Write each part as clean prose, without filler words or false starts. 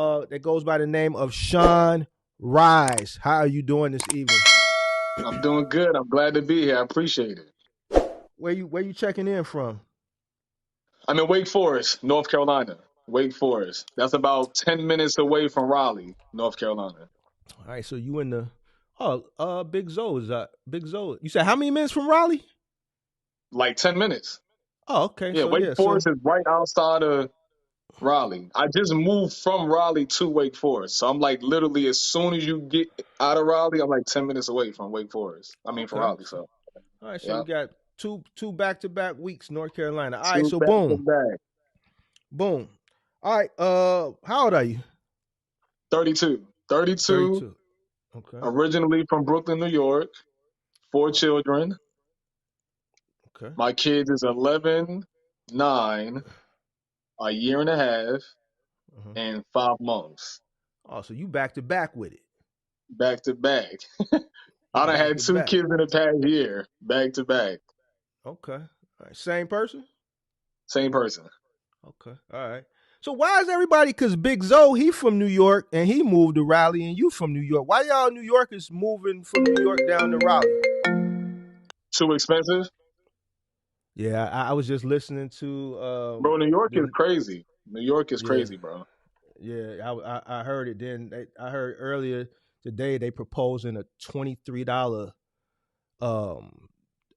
that goes by the name of Sean Rise. How are you doing this evening? I'm doing good. I'm glad to be here. I appreciate it. Where you checking in from? I'm in Wake Forest, North Carolina. Wake Forest. That's about 10 minutes away from Raleigh, North Carolina. All right, so you in the Big Zo is Big Zo. You said how many minutes from Raleigh? Like 10 minutes. Oh, okay. Yeah, So Wake yeah, Forest so is right outside of Raleigh. I just moved from Raleigh to Wake Forest. So I'm like literally as soon as you get out of Raleigh, I'm like 10 minutes away from Wake Forest. I mean from okay. Raleigh, So so all right, so yeah. we got two back-to-back weeks North Carolina. All right, Two so back to boom. back. Boom. All right, how old are you? 32. 32, 32. Okay. originally from Brooklyn, New York. Four children. Okay. My kids is 11, 9, a year and a half, Uh-huh. and 5 months. Oh, so you back to back with it. Back to back. You I done back had to two back. kids in the past year. Back to back. Okay. All right. Same person? Same person. Okay. All right. So why is everybody? Because Big Zo, he from New York and he moved to Raleigh, and you from New York. Why y'all New Yorkers moving from New York down to Raleigh? Too expensive? Yeah, I was just listening to Bro, New York is the crazy. New York is yeah crazy, bro. yeah I heard it. Then I heard earlier today they proposing a $23 um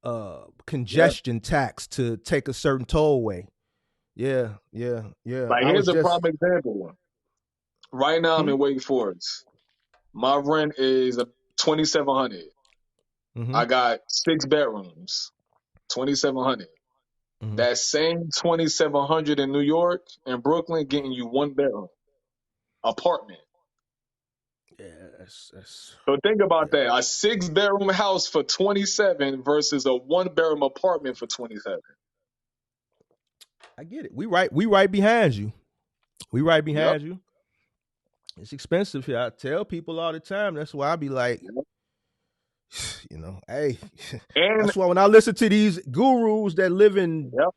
Yep. congestion tax to take a certain tollway. Yeah. Like, I here's was a just prime example. Right now, I'm hmm? in Wake Forest. My rent is a 2,700. Mm-hmm. I got 6 bedrooms, 2,700. Mm-hmm. That same 2,700 in New York and Brooklyn getting you 1 bedroom apartment. Yeah, that's So think about yeah. that. A 6 bedroom house for 27 versus a 1 bedroom apartment for 27. I get it. We right behind you. We right Yep. behind you. It's expensive here. I tell people all the time. That's why I be like, Yep. hey, And that's why when I listen to these gurus that live in yep,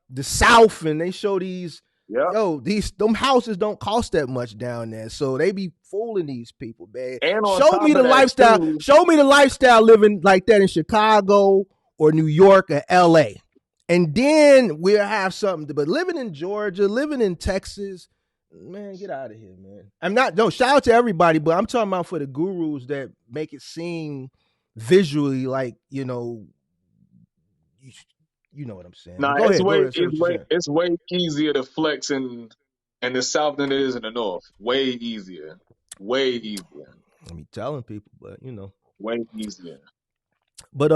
the South and they show these, yep. these them houses don't cost that much down there, so they be fooling these people, man. And on Show top me of the that lifestyle. too, Show me the lifestyle living like that in Chicago or New York or L.A. And then we'll have something. But living in Georgia, living in Texas, man, get out of here, man. I'm not. No, shout out to everybody, but I'm talking about for the gurus that make it seem visually like you, you know what I'm saying. But nah, go it's ahead, way say what you're saying. it's way easier to flex in the South than it is in the North. Way easier. Way easier. I mean, telling people, but Way easier. but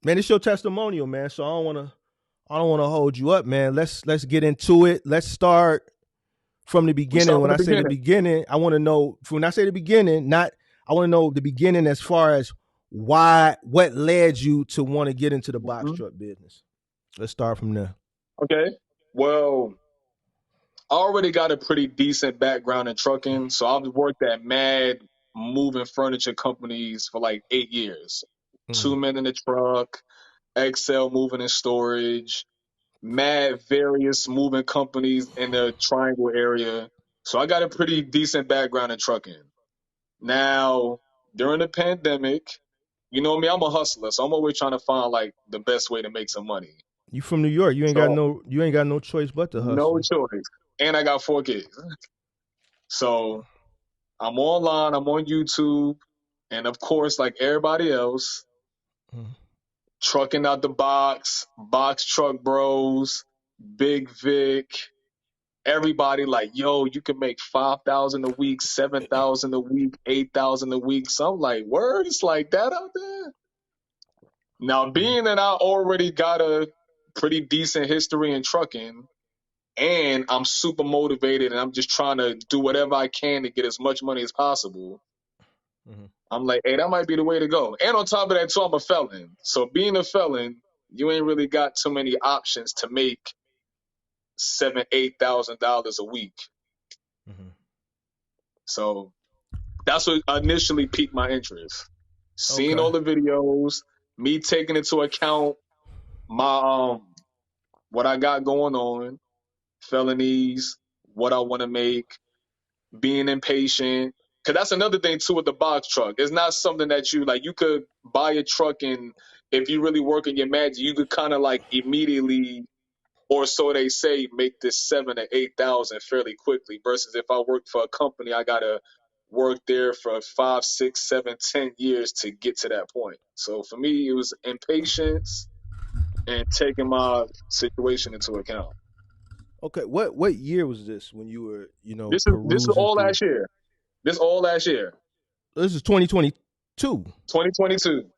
man, it's your testimonial, man. So I don't want to hold you up, man. Let's get into it. Let's start from the We beginning. start from When the I say the beginning. beginning, I want to know. When I say the beginning, not I want to know the beginning as far as what led you to want to get into the box Mhm. truck business. Let's start from there. Okay. Well, I already got a pretty decent background in trucking, so I've worked at mad moving furniture companies for like 8 years. Mm-hmm. 2 men in the truck, Excel moving and storage, mad various moving companies in the Triangle area. So I got a pretty decent background in trucking. Now, during the pandemic, you know me, I'm a hustler, so I'm always trying to find like the best way to make some money. You from New York? So You ain't got no choice but to no hustle. choice. And I got 4 kids. So I'm online, I'm on YouTube, and of course, like everybody else, Mm-hmm. trucking out the box truck bros, Big Vic, everybody like, yo, you can make 5,000 a week, 7,000 a week, 8,000 a week. So I'm like, word, it's like that out there. Now, being that I already got a pretty decent history in trucking, and I'm super motivated, and I'm just trying to do whatever I can to get as much money as possible. Mm-hmm. I'm like, hey, that might be the way to go. And on top of that, too, I'm a felon. So being a felon, you ain't really got too many options to make $7,000, $8,000 a week. Mm-hmm. So that's what initially piqued my interest. Seeing Okay. all the videos, me taking into account my what I got going on, felonies, what I want to make. being impatient. Cause that's another thing too with the box truck. It's not something that you like. You could buy a truck and if you really work in your magic, you could kind of like immediately, or so they say, make this 7 to 8 thousand fairly quickly. Versus if I work for a company, I gotta work there for 5, 6, 7, 10 years to get to that point. So for me, it was impatience and taking my situation into account. Okay, what year was this when you were, This is perusing all through? last year. This all last year, This is 2022. 2022.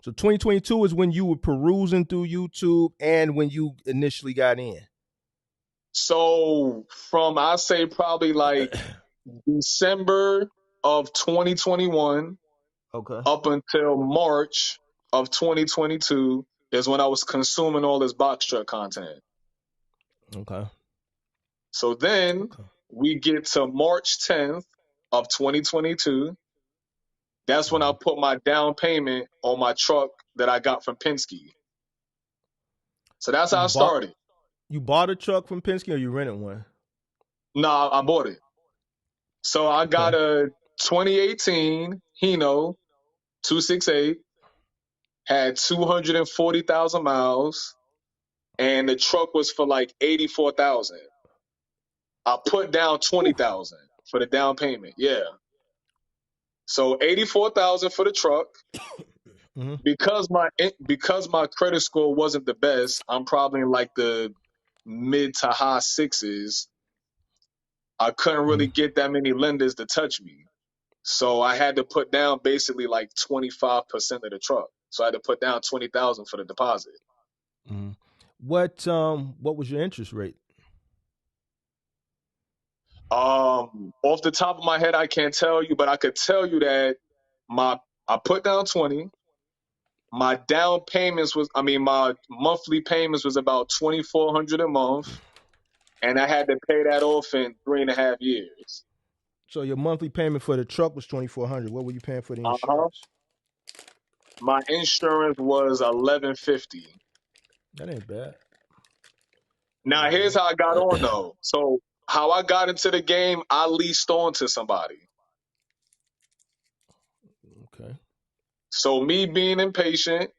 So 2022 is when you were perusing through YouTube and when you initially got in. So from I say probably like December of 2021 Okay. up until March of 2022 is when I was consuming all this box truck content. Okay. So then Okay. we get to March 10th of 2022. That's when I Mm-hmm. put my down payment on my truck that I got from Penske. So that's You how I bought started. you bought a truck from Penske or you rented one? Nah, I bought it. So I got Okay. a 2018 Hino 268, had 240,000 miles, and the truck was for like 84,000. I put down Whew. 20,000 for the down payment. Yeah. So 84,000 for the truck. Mm-hmm. Because my credit score wasn't the best, I'm probably in like the mid to high sixes. I couldn't Mm-hmm. really get that many lenders to touch me. So I had to put down basically like 25% of the truck. So I had to put down 20,000 for the deposit. Mm-hmm. What was your interest rate? Off the top of my head, I can't tell you, but I could tell you that my I put down 20. My down payments was, I mean, my monthly payments was about 2,400 a month, and I had to pay that off in 3.5 years. So your monthly payment for the truck was 2,400. What were you paying for the Uh huh. insurance? My insurance was 1150. That ain't bad. That Now ain't here's how I got on bad. though. So how I got into the game, I leased on to somebody. Okay. So me being impatient,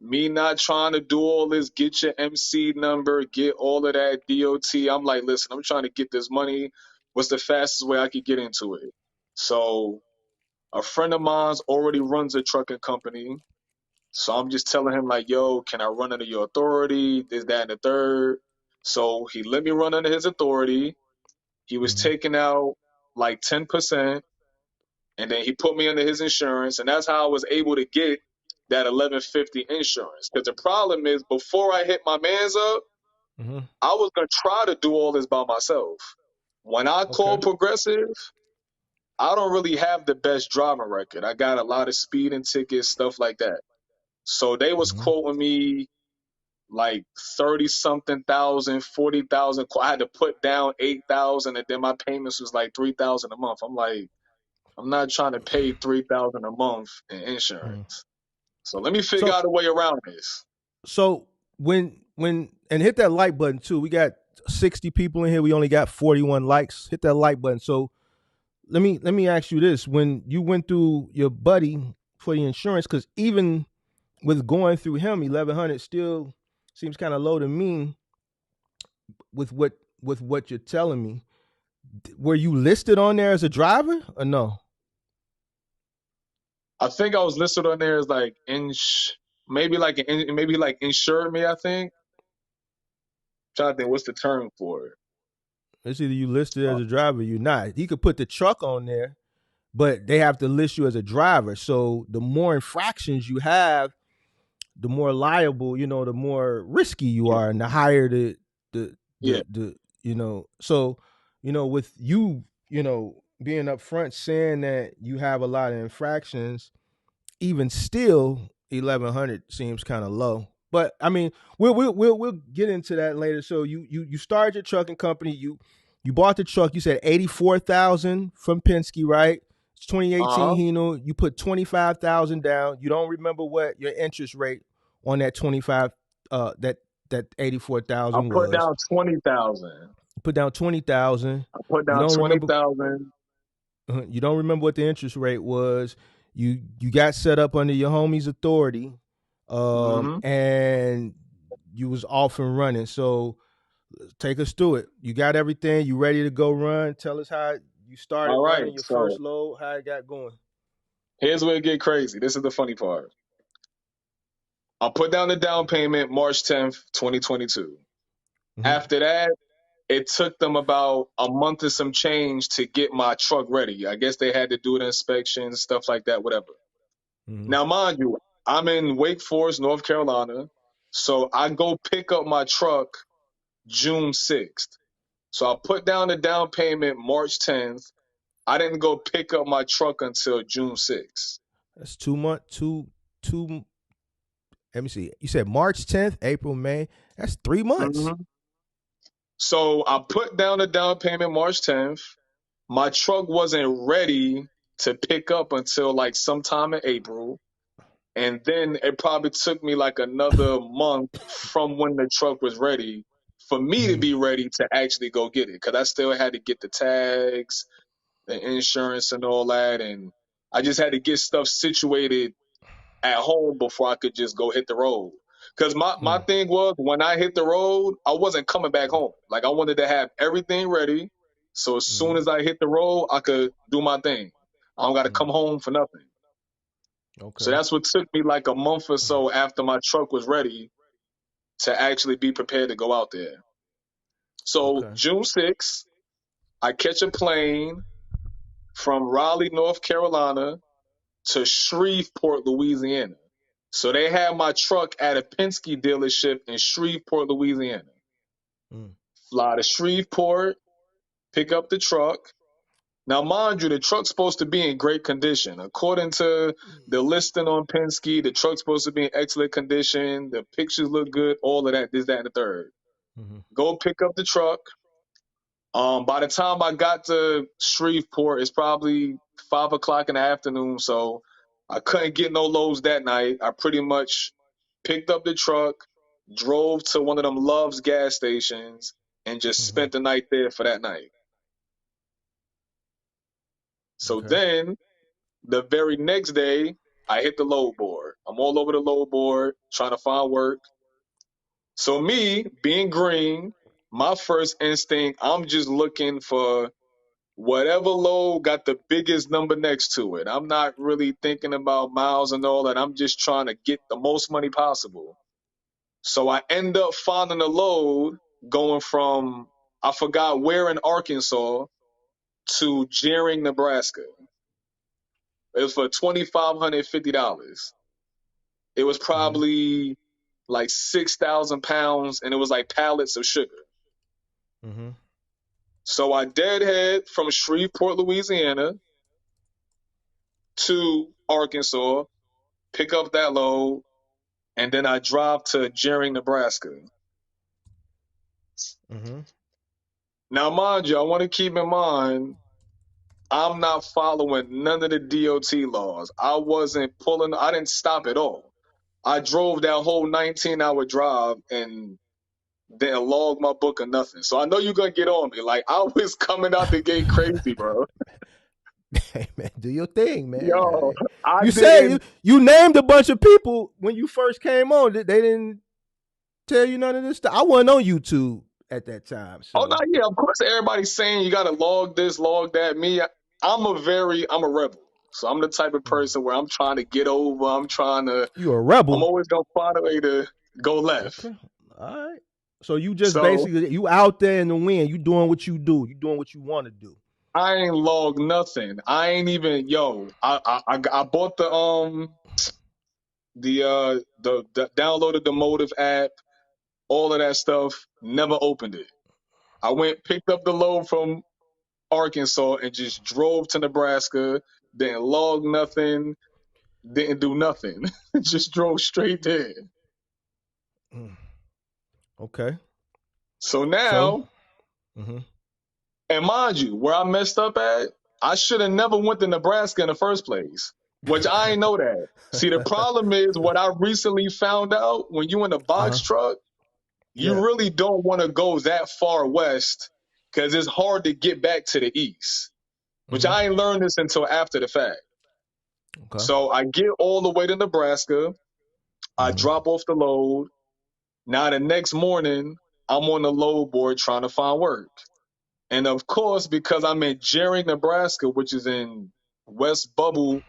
me not trying to do all this, get your MC number, get all of that DOT. I'm like, listen, I'm trying to get this money. What's the fastest way I could get into it? So a friend of mine's already runs a trucking company. So I'm just telling him like, yo, can I run under your authority? This, that, and the third. So he let me run under his authority. He was Mm-hmm. taking out like 10%, and then he put me under his insurance, and that's how I was able to get that 1150 insurance. Because the problem is, before I hit my man's up, Mm-hmm. I was gonna try to do all this by myself. When I Okay. called Progressive, I don't really have the best driving record. I got a lot of speeding tickets, stuff like that. So they was Mm-hmm. quoting me like 30 something thousand, 40,000. I had to put down 8,000, and then my payments was like 3,000 a month. I'm like, I'm not trying to pay 3,000 a month in Mm-hmm. insurance. So let me figure So out a way around this. so when and hit that like button too. We got 60 people in here. We only got 41 likes. Hit that like button. So let me ask you this: when you went through your buddy for the insurance, because even with going through him, 1,100 still seems kind of low to me. With what you're telling me, were you listed on there as a driver or no? I think I was listed on there as like maybe like insured me. I think. Trying to think what's the term for it. It's either you listed as Uh, a driver or you're not. He could put the truck on there, but they have to list you as a driver. So the more infractions you have, the more liable, the more risky you yeah, are, and the higher the yeah. so with you, being upfront saying that you have a lot of infractions, even still 1,100 seems kind of low. But I mean, we'll get into that later. So you started your trucking company. You bought the truck. You said 84,000 from Penske, right? It's Uh huh. 2018 Hino. You put 25,000 down. You don't remember what your interest rate on that 25 that I 84,000 put was. down 20,000. Put down 20,000. I put You down don't twenty remember. thousand. You don't remember what the interest rate was. You got set up under your homie's authority, Mm-hmm. and you was off and running. So take us through it. You got everything. You ready to go run? Tell us how you started All right. running your So first load. How it got going. here's where it get crazy. This is the funny part. I put down the down payment March 10th, 2022. Mm-hmm. After that, it took them about a month or some change to get my truck ready. I guess they had to do the inspections, stuff like that, whatever. Mm-hmm. Now, mind you, I'm in Wake Forest, North Carolina. So I go pick up my truck June 6th. So I put down the down payment March 10th. I didn't go pick up my truck until June 6th. That's 2 months. Two. Let me see. You said March 10th, April, May. That's 3 months. Mm-hmm. So I put down the down payment March 10th. My truck wasn't ready to pick up until like sometime in April. And then it probably took me like another month from when the truck was ready for me to Mm-hmm. be ready to actually go get it. Cause I still had to get the tags, the insurance and all that. And I just had to get stuff situated at home before I could just go hit the road. Cause my Mm-hmm. thing was when I hit the road, I wasn't coming back home. Like I wanted to have everything ready. So as soon Mm-hmm. as I hit the road, I could do my thing. I don't got to come Mm-hmm. home for nothing. So Okay. that's what took me like a month or so after my truck was ready to actually be prepared to go out there. So Okay. June 6th, I catch a plane from Raleigh, North Carolina to Shreveport, Louisiana. So they had my truck at a Penske dealership in Shreveport, Louisiana. Mm. Fly to Shreveport, pick up the truck. Now, mind you, the truck's supposed to be in great condition. According to the listing on Penske, the truck's supposed to be in excellent condition. The pictures look good, all of that, this, that, and the third. Mm-hmm. Go pick up the truck. By the time I got to Shreveport, it's probably 5 o'clock in the afternoon, so I couldn't get no loads that night. I pretty much picked up the truck, drove to one of them Love's gas stations, and just Mm-hmm. spent the night there for that night. So Okay. then the very next day, I hit the load board. I'm all over the load board trying to find work. So me being green, my first instinct, I'm just looking for whatever load got the biggest number next to it. I'm not really thinking about miles and all that. I'm just trying to get the most money possible. So I end up finding a load going from, I forgot where in Arkansas to Jeering, Nebraska. It was for $2,550. It was Mm-hmm. probably like 6,000 pounds and it was like pallets of sugar. Mm-hmm. So I deadhead from Shreveport, Louisiana to Arkansas, pick up that load, and then I drive to Jeering, Nebraska. Mm-hmm. Now, mind you, I want to keep in mind I'm not following none of the DOT laws. I wasn't pulling, I didn't stop at all. I drove that whole 19-hour drive and didn't log my book or nothing. So I know you're going to get on me. Like, I was coming out the gate crazy, bro. Hey man, do your thing, man. Yo, Hey. I You said didn't. you named a bunch of people when you first came on. They didn't tell you none of this stuff. I wasn't on YouTube at that time, Oh, no, so yeah, of course, everybody's saying you got to log this, log that. Me, I'm a rebel. So I'm the type of mm. person where I'm trying to get over. You a I'm rebel. always going to find a way to go left. Okay, all right. So you just So basically you out there in the wind. You doing what you do. You doing what you want to do. I ain't logged nothing. I ain't even, yo, I bought the downloaded the Motive app, all of that stuff, never opened it. I went, picked up the load from Arkansas and just drove to Nebraska, didn't log nothing, didn't do nothing. Just drove straight there. Mm. Okay. So So. now, Mm-hmm. and mind you, where I messed up at, I should have never went to Nebraska in the first place, which I ain't know that. See, the problem is what I recently found out when you in a box Uh-huh. truck, Yeah. you really don't want to go that far west because it's hard to get back to the east, which Mm-hmm. I ain't learned this until after the fact. Okay. So I get all the way to Nebraska. I Mm-hmm. drop off the load. Now the next morning, I'm on the load board trying to find work. And of course, because I'm in Jerry, Nebraska, which is in West Bubble,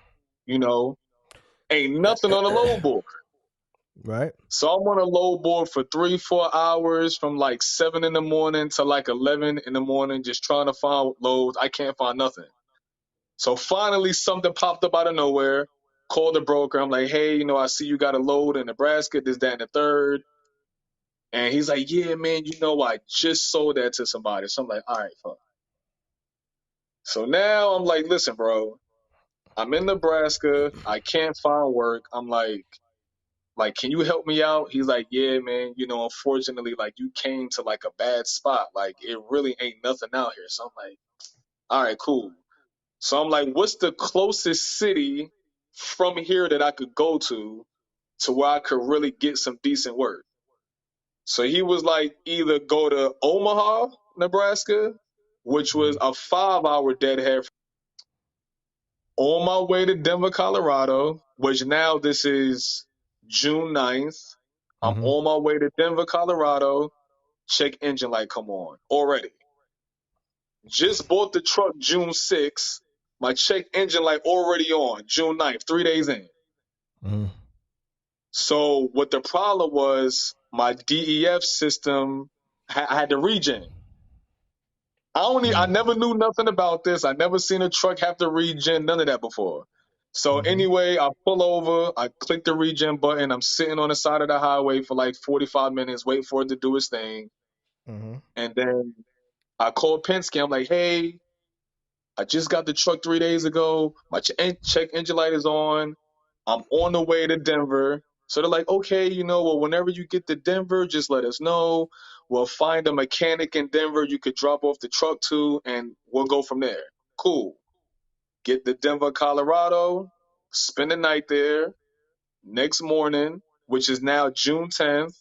you know, ain't nothing on the load board. Right. So I'm on a load board for 3, 4 hours from like 7 in the morning to like 11 in the morning, just trying to find loads. I can't find nothing. So finally, something popped up out of nowhere. Called the broker. I'm like, hey, I see you got a load in Nebraska, this, that, and the third. And he's like, yeah, man, I just sold that to somebody. So I'm like, all right, fuck. So now I'm like, listen, bro, I'm in Nebraska. I can't find work. I'm like, can you help me out? He's like, yeah, man, unfortunately, like you came to like a bad spot. Like it really ain't nothing out here. So I'm like, all right, cool. So I'm like, what's the closest city from here that I could go to where I could really get some decent work? So he was like, either go to Omaha, Nebraska, which was Mm-hmm. a 5 hour deadhead, on my way to Denver, Colorado, which now this is June 9th. I'm Mm-hmm. on my way to Denver, Colorado. Check engine light come on already. Just bought the truck June 6th. My check engine light already on June 9th, 3 days in. Mm-hmm. So what the problem was, my DEF system, I had to regen. I never knew nothing about this. I never seen a truck have to regen, none of that before. So Mm-hmm. anyway, I pull over, I click the regen button. I'm sitting on the side of the highway for like 45 minutes, wait for it to do its thing. Mm-hmm. And then I called Penske. I'm like, hey, I just got the truck 3 days ago. My check engine light is on. I'm on the way to Denver. So they're like, okay, well, whenever you get to Denver, just let us know. We'll find a mechanic in Denver you could drop off the truck to, and we'll go from there. Cool. Get to Denver, Colorado, spend the night there. Next morning, which is now June 10th,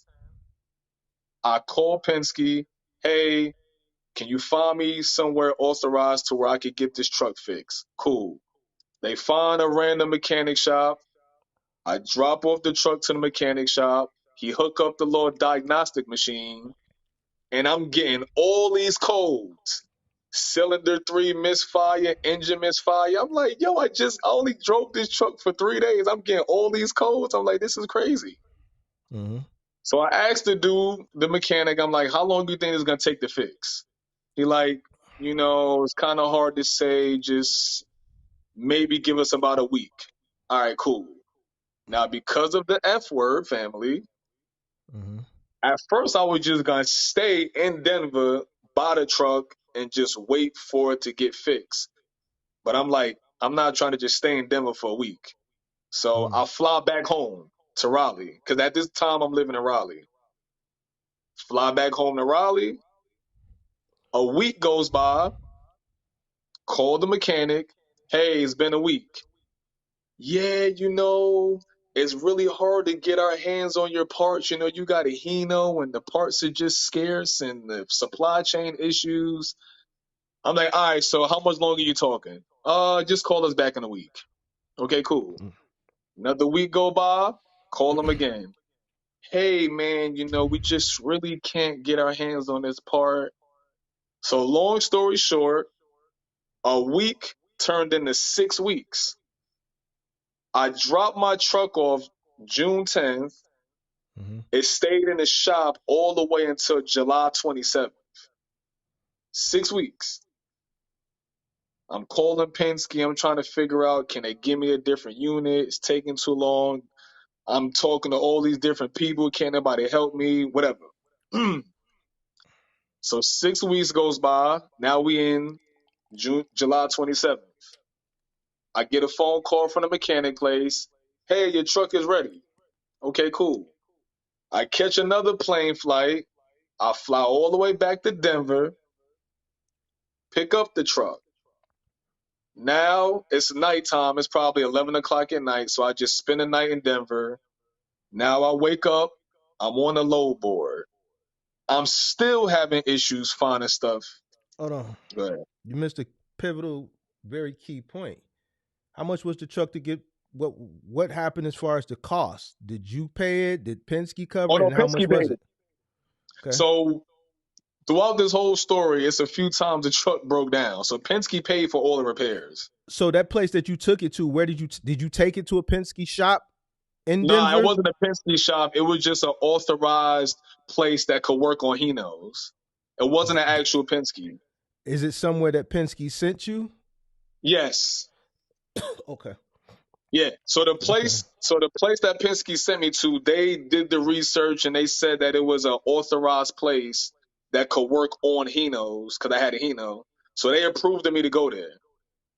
I call Penske. Hey, can you find me somewhere authorized to where I could get this truck fixed? Cool. They find a random mechanic shop. I drop off the truck to the mechanic shop. He hook up the little diagnostic machine, and I'm getting all these codes. Cylinder 3 misfire, engine misfire. I'm like, yo, I only drove this truck for 3 days. I'm getting all these codes. I'm like, this is crazy. Mm-hmm. So I asked the dude, the mechanic, I'm like, how long do you think it's gonna take to fix? He like, it's kind of hard to say. Just maybe give us about a week. All right, cool. Now, because of the F word family, Mm-hmm. at first I was just gonna stay in Denver, buy the truck, and just wait for it to get fixed. But I'm like, I'm not trying to just stay in Denver for a week. So Mm-hmm. I'll fly back home to Raleigh. Because at this time I'm living in Raleigh. Fly back home to Raleigh. A week goes by, call the mechanic. Hey, it's been a week. Yeah, it's really hard to get our hands on your parts. You got a Hino and the parts are just scarce and the supply chain issues. I'm like, all right, so how much longer are you talking? Just call us back in a week. Okay, cool. Another week go by, call them again. Hey man, we just really can't get our hands on this part. So long story short, a week turned into 6 weeks. I dropped my truck off June 10th. Mm-hmm. It stayed in the shop all the way until July 27th. 6 weeks. I'm calling Penske. I'm trying to figure out, can they give me a different unit? It's taking too long. I'm talking to all these different people. Can't nobody help me? Whatever. So 6 weeks goes by. Now we in July 27th. I get a phone call from the mechanic place. Hey, your truck is ready. Okay, cool. I catch another plane flight. I fly all the way back to Denver, pick up the truck. Now it's nighttime. It's probably 11 o'clock at night. So I just spend the night in Denver. Now I wake up. I'm on the load board. I'm still having issues finding stuff Hold on. Go ahead. You missed a pivotal, very key point. How much was the truck to get? What happened as far as the cost? Did you pay it? Did Penske Oh cover it? no, And how much Penske was paid it? it. Okay. So throughout this whole story, it's a few times the truck broke down. So Penske paid for all the repairs. So that place that you took it to, where did you take it to a Penske shop in Nah, it Denver? wasn't a Penske shop. It was just an authorized place that could work on Hinos. It wasn't an actual Penske. Is it somewhere that Penske sent you? Yes. Okay. Yeah. Okay. So the place that Penske sent me to, they did the research and they said that it was an authorized place that could work on Hinos because I had a Hino. So they approved of me to go there.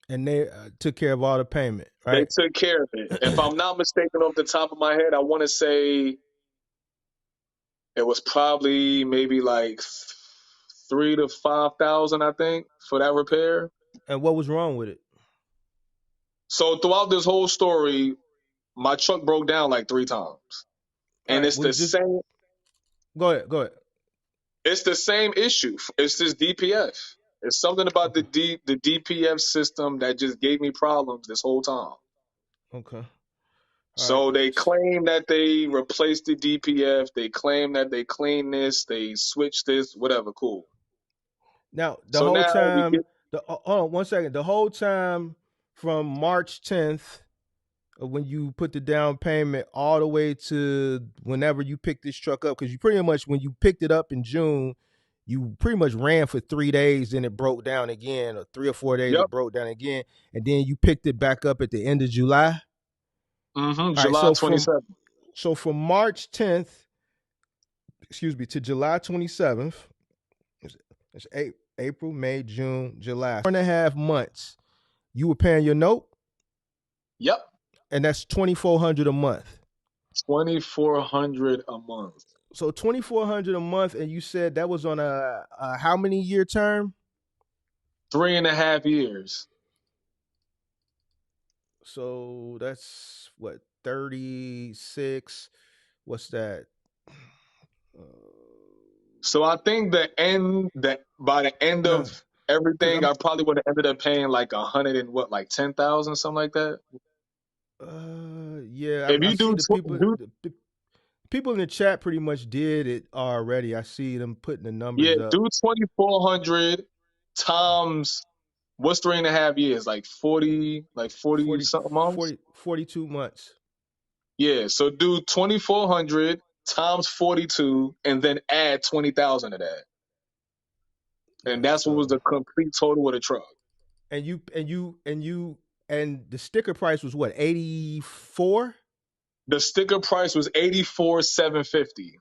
And they took care of all the payment, They right? took care of it. If I'm not mistaken, off the top of my head, I want to say it was probably maybe like 3 to 5 thousand, I think, for that repair. And what was wrong with it? So throughout this whole story, my truck broke down like 3 times, All and right. Well, just go ahead. Go ahead. it's the same issue. It's this DPF. It's something about Okay. the DPF system that just gave me problems this whole time. Okay. All right. So they claim that they replaced the DPF. They claim that they cleaned this. They switched this. Whatever. Cool. Now, the So whole now we time, get. hold on 1 second. The whole time from March 10th, when you put the down payment, all the way to whenever you picked this truck up, because you pretty much, when you picked it up in June, you pretty much ran for 3 days, then it broke down again, or 3 or 4 days, Yep. it broke down again, and then you picked it back up at the end of July. All right, July so 27th. from March 10th, excuse me, to July 27th, it's April, May, June, July, 4.5 months. You were paying your note, Yep. and that's 2,400 a month. 2,400 a month. So 2,400 a month, and you said that was on a how many year term? 3.5 years. So that's what, 36. What's that? Uh, So I think that by the end no, of because everything, I'm I probably would have ended up paying like 100 and what, like 10,000, something like that. yeah, If I you see do, the people. The people in the chat pretty much did it already. I see them putting the yeah, numbers up. do 2,400 times what's 3.5 years? Like 40 40, something months. 40, 42 months. Yeah, so do 2,400 times 42, and then add 20,000 to that, and Okay, that's what was so the complete total of the truck. and the sticker price was what, 84. The sticker price was 84,750.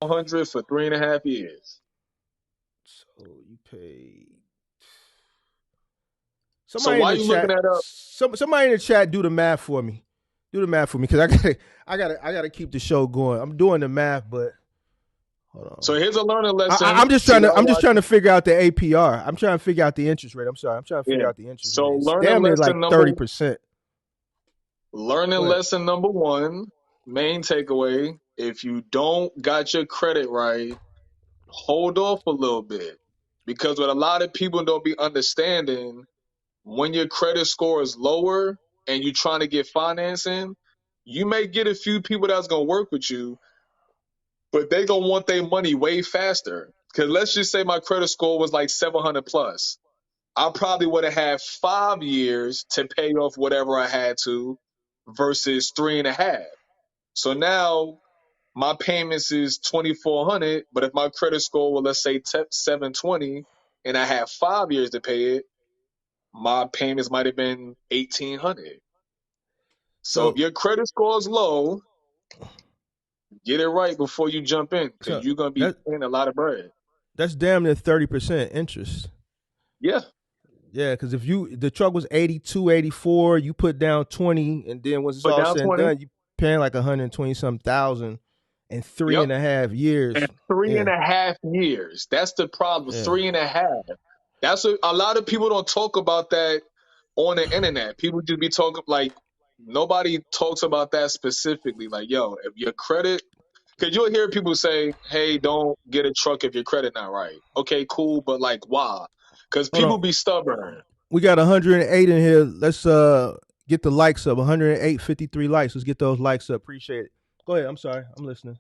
100 for 3.5 years. So you paid. So Somebody in why the you looking chat. that up? Somebody in the chat, do the math for me. Do the math for me, because I gotta keep the show going. I'm doing the math, but hold on. So here's a learning I'm lesson just to trying to y'all I'm just trying to watching. figure out the APR. I'm trying to figure out the interest rate. I'm sorry. I'm trying to Yeah. figure out the interest So rate. It's damn near like 30%. learning Go ahead. lesson number one, main takeaway: if you don't got your credit right, hold off a little bit, because what a lot of people don't be understanding, when your credit score is lower and you're trying to get financing, you may get a few people that's gonna work with you, but they gonna want their money way faster. Because let's just say my credit score was like 700 plus. I probably would have had 5 years to pay off whatever I had to versus 3.5. So now my payments is 2,400, but if my credit score was, let's say, 720, and I have 5 years to pay it, my payments might have been 1,800. So if So your credit score is low, get it right before you jump in, because so you're gonna be that paying a lot of bread. that's damn near 30% interest. Yeah, Yeah, because if the truck was 82, 84, you put down 20, and then once it's put all down said and 20. done, you paying like 120 some thousand in three Yep. and a half And years. three Yeah, and a half years. That's the problem. yeah. 3.5. That's a lot of people don't talk about that on the internet. People just be talking like nobody talks about that specifically. Like, yo, if your credit Because you'll hear people say, "Hey, don't get a truck if your credit not right." Okay, cool, but like, why? Because Hold people on. be stubborn. We got 108 in here. Let's get the likes up. 108, 53 likes. Let's get those likes up. Appreciate it. Go ahead. I'm sorry. I'm listening.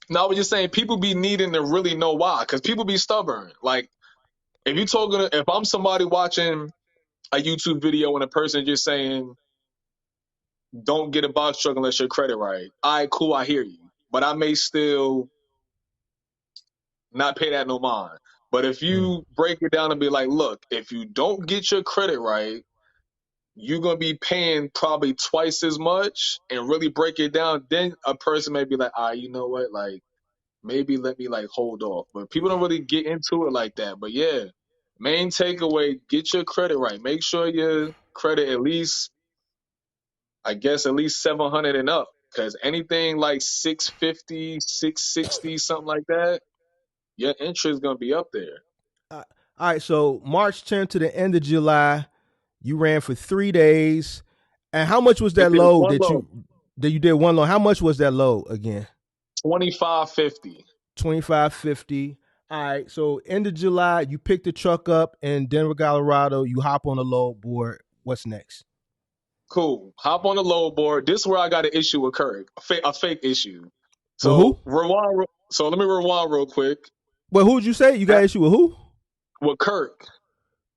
No, I was just saying, people be needing to really know why. Because people be stubborn. Like, if I'm somebody watching a YouTube video and a person just saying, "Don't get a box truck unless your credit right." All right, cool, I hear you, but I may still not pay that no mind. But if Mm, you break it down and be like, "Look, if you don't get your credit right, you're gonna be paying probably twice as much," and really break it down, then a person may be like, "Ah, you know what? Like, maybe let me like hold off." But people don't really get into it like that. But yeah, main takeaway: get your credit right. Make sure your credit at least, I guess, at least 700 and up. Because anything like 650, 660, something like that, your interest is gonna be up there. all right. So March 10th to the end of July, you ran for 3 days. And how much was I that did load one load, that you did one load? How much was that load again? 2550. 2550. All right. So end of July, you pick the truck up in Denver, Colorado. You hop on the load board. What's next? Cool. Hop on the load board. This is where I got an issue with Kirk, a fake issue. With who? So let me rewind real quick. Well, who'd you say? You got That, issue with who? with Kirk.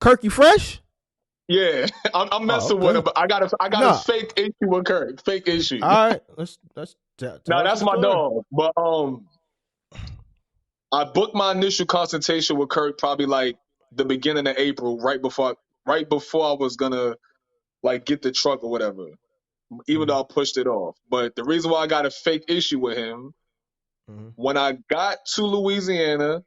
Kirky Fresh? Yeah, I'm Oh, messing with him, okay. but I got a Nah. fake issue with Kirk. Fake issue. All right. Let's tell Now us the that's my story. dog. But I booked my initial consultation with Kirk probably like the beginning of April, right before I was gonna like get the truck or whatever. Even Mm-hmm. though I pushed it off. But the reason why I got a fake issue with him, Mm-hmm. when I got to Louisiana,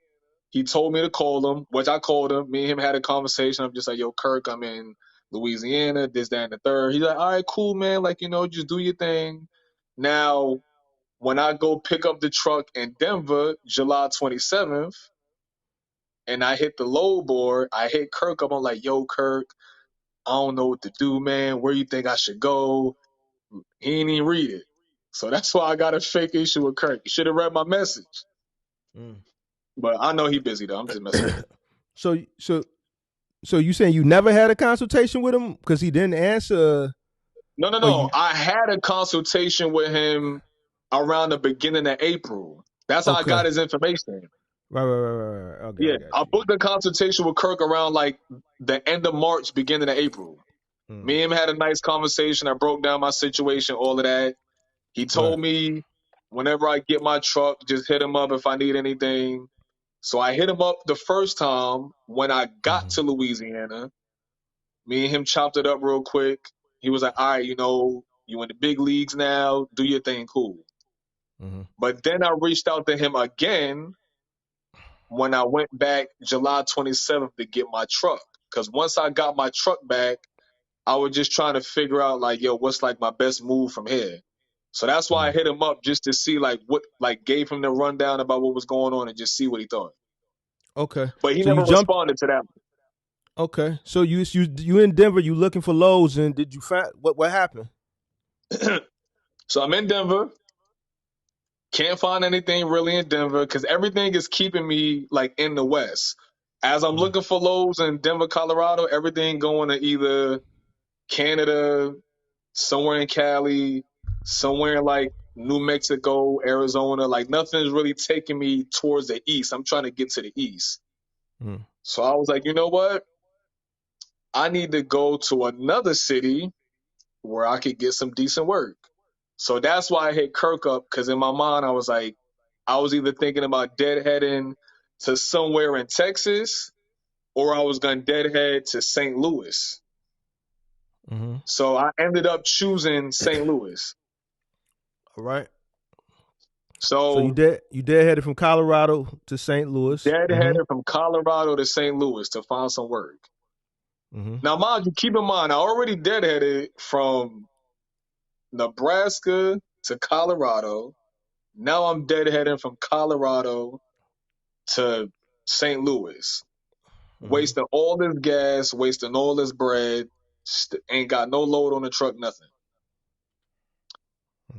he told me to call him, which I called him. Me and him had a conversation. I'm just like, "Yo, Kirk, I'm in Louisiana, this, that, and the third." He's like, "All right, cool, man. Like, just do your thing." Now, when I go pick up the truck in Denver, July 27th, and I hit the load board, I hit Kirk up. I'm like, "Yo, Kirk, I don't know what to do, man. Where you think I should go?" He ain't even read it. So that's why I got a fake issue with Kirk. You should have read my message. Mm. But I know he busy though. I'm just messing with him. so so so you saying you never had a consultation with him because he didn't answer, No, no, or no. you? I had a consultation with him around the beginning of April. That's how I Okay. got his information. Right. Okay, I Yeah, got I you. booked a consultation with Kirk around like the end of March, beginning of April. Mm. Me and him had a nice conversation. I broke down my situation, all of that. He Right. told me whenever I get my truck, just hit him up if I need anything. So I hit him up the first time when I got Mm-hmm. to Louisiana. Me and him chopped it up real quick. He was like, "All right, you in the big leagues now. Do your thing, cool." Mm-hmm. But then I reached out to him again when I went back July 27th to get my truck. Because once I got my truck back, I was just trying to figure out, like, yo, what's like my best move from here. So that's why I Mm-hmm. hit him up just to see like what, like, gave him the rundown about what was going on and just see what he thought. Okay. But he So you never jumped. responded to that. Okay. So you in Denver? You looking for loads, and did you find what happened? So I'm in Denver. Can't find anything really in Denver because everything is keeping me like in the West. As I'm Mm-hmm. looking for loads in Denver, Colorado, everything going to either Canada, somewhere in Cali, somewhere in like New Mexico, Arizona. Like nothing's really taking me towards the east. I'm trying to get to the east. Mm-hmm. So I was like, you know what? I need to go to another city where I could get some decent work. So that's why I hit Kirk up because in my mind I was like, I was either thinking about deadheading to somewhere in Texas or I was going to deadhead to St. Louis. Mm-hmm. So I ended up choosing St. Louis. All right. So So you headed from Colorado to St. Louis. Mm-hmm. deadheaded from Colorado to St. Louis to find some work. Mm-hmm. Now, mind you, keep in mind, I already deadheaded from Nebraska to Colorado. Now I'm deadheading from Colorado to St. Louis, Mm-hmm. wasting all this gas, wasting all this bread, ain't got no load on the truck, nothing.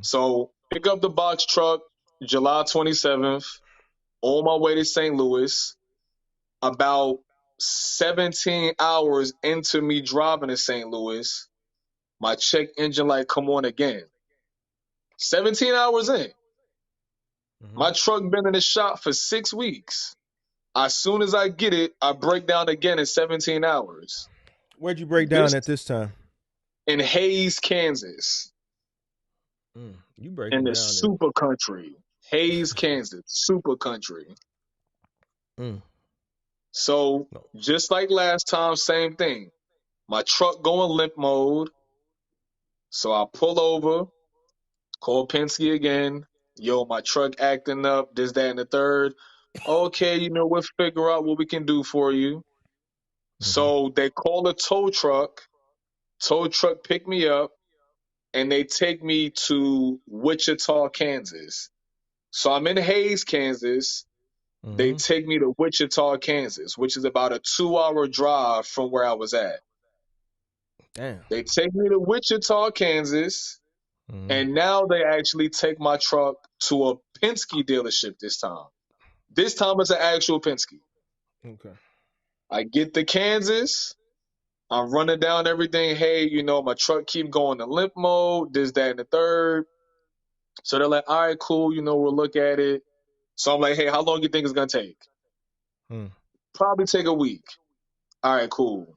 So pick up the box truck July 27th, on my way to St. Louis. About 17 hours into me driving to St. Louis, my check engine light come on again. 17 hours in. Mm-hmm. My truck been in the shop for 6 weeks. As soon as I get it, I break down again in 17 hours. Where'd you break down This at this time? in Hayes, Kansas, You in breaking the down it. super country. Hayes, Kansas, super country. Mm. So No. just like last time, same thing. My truck going limp mode. So I pull over, call Penske again. Yo, my truck acting up, this, that, and the third. Okay, we'll figure out what we can do for you. Mm-hmm. So they call a tow truck. Tow truck pick me up and they take me to Wichita, Kansas. So I'm in Hayes, Kansas. They Mm-hmm. take me to Wichita, Kansas, which is about a 2 hour drive from where I was at. Damn. They take me to Wichita, Kansas, Mm-hmm. and now they actually take my truck to a Penske dealership this time. This time it's an actual Penske. Okay. I get to Kansas. I'm running down everything. Hey, my truck keep going to limp mode, this, that, and the third. So they're like, all right, cool. We'll look at it. So I'm like, hey, how long you think it's gonna take? Mm. Probably take a week. All right, cool.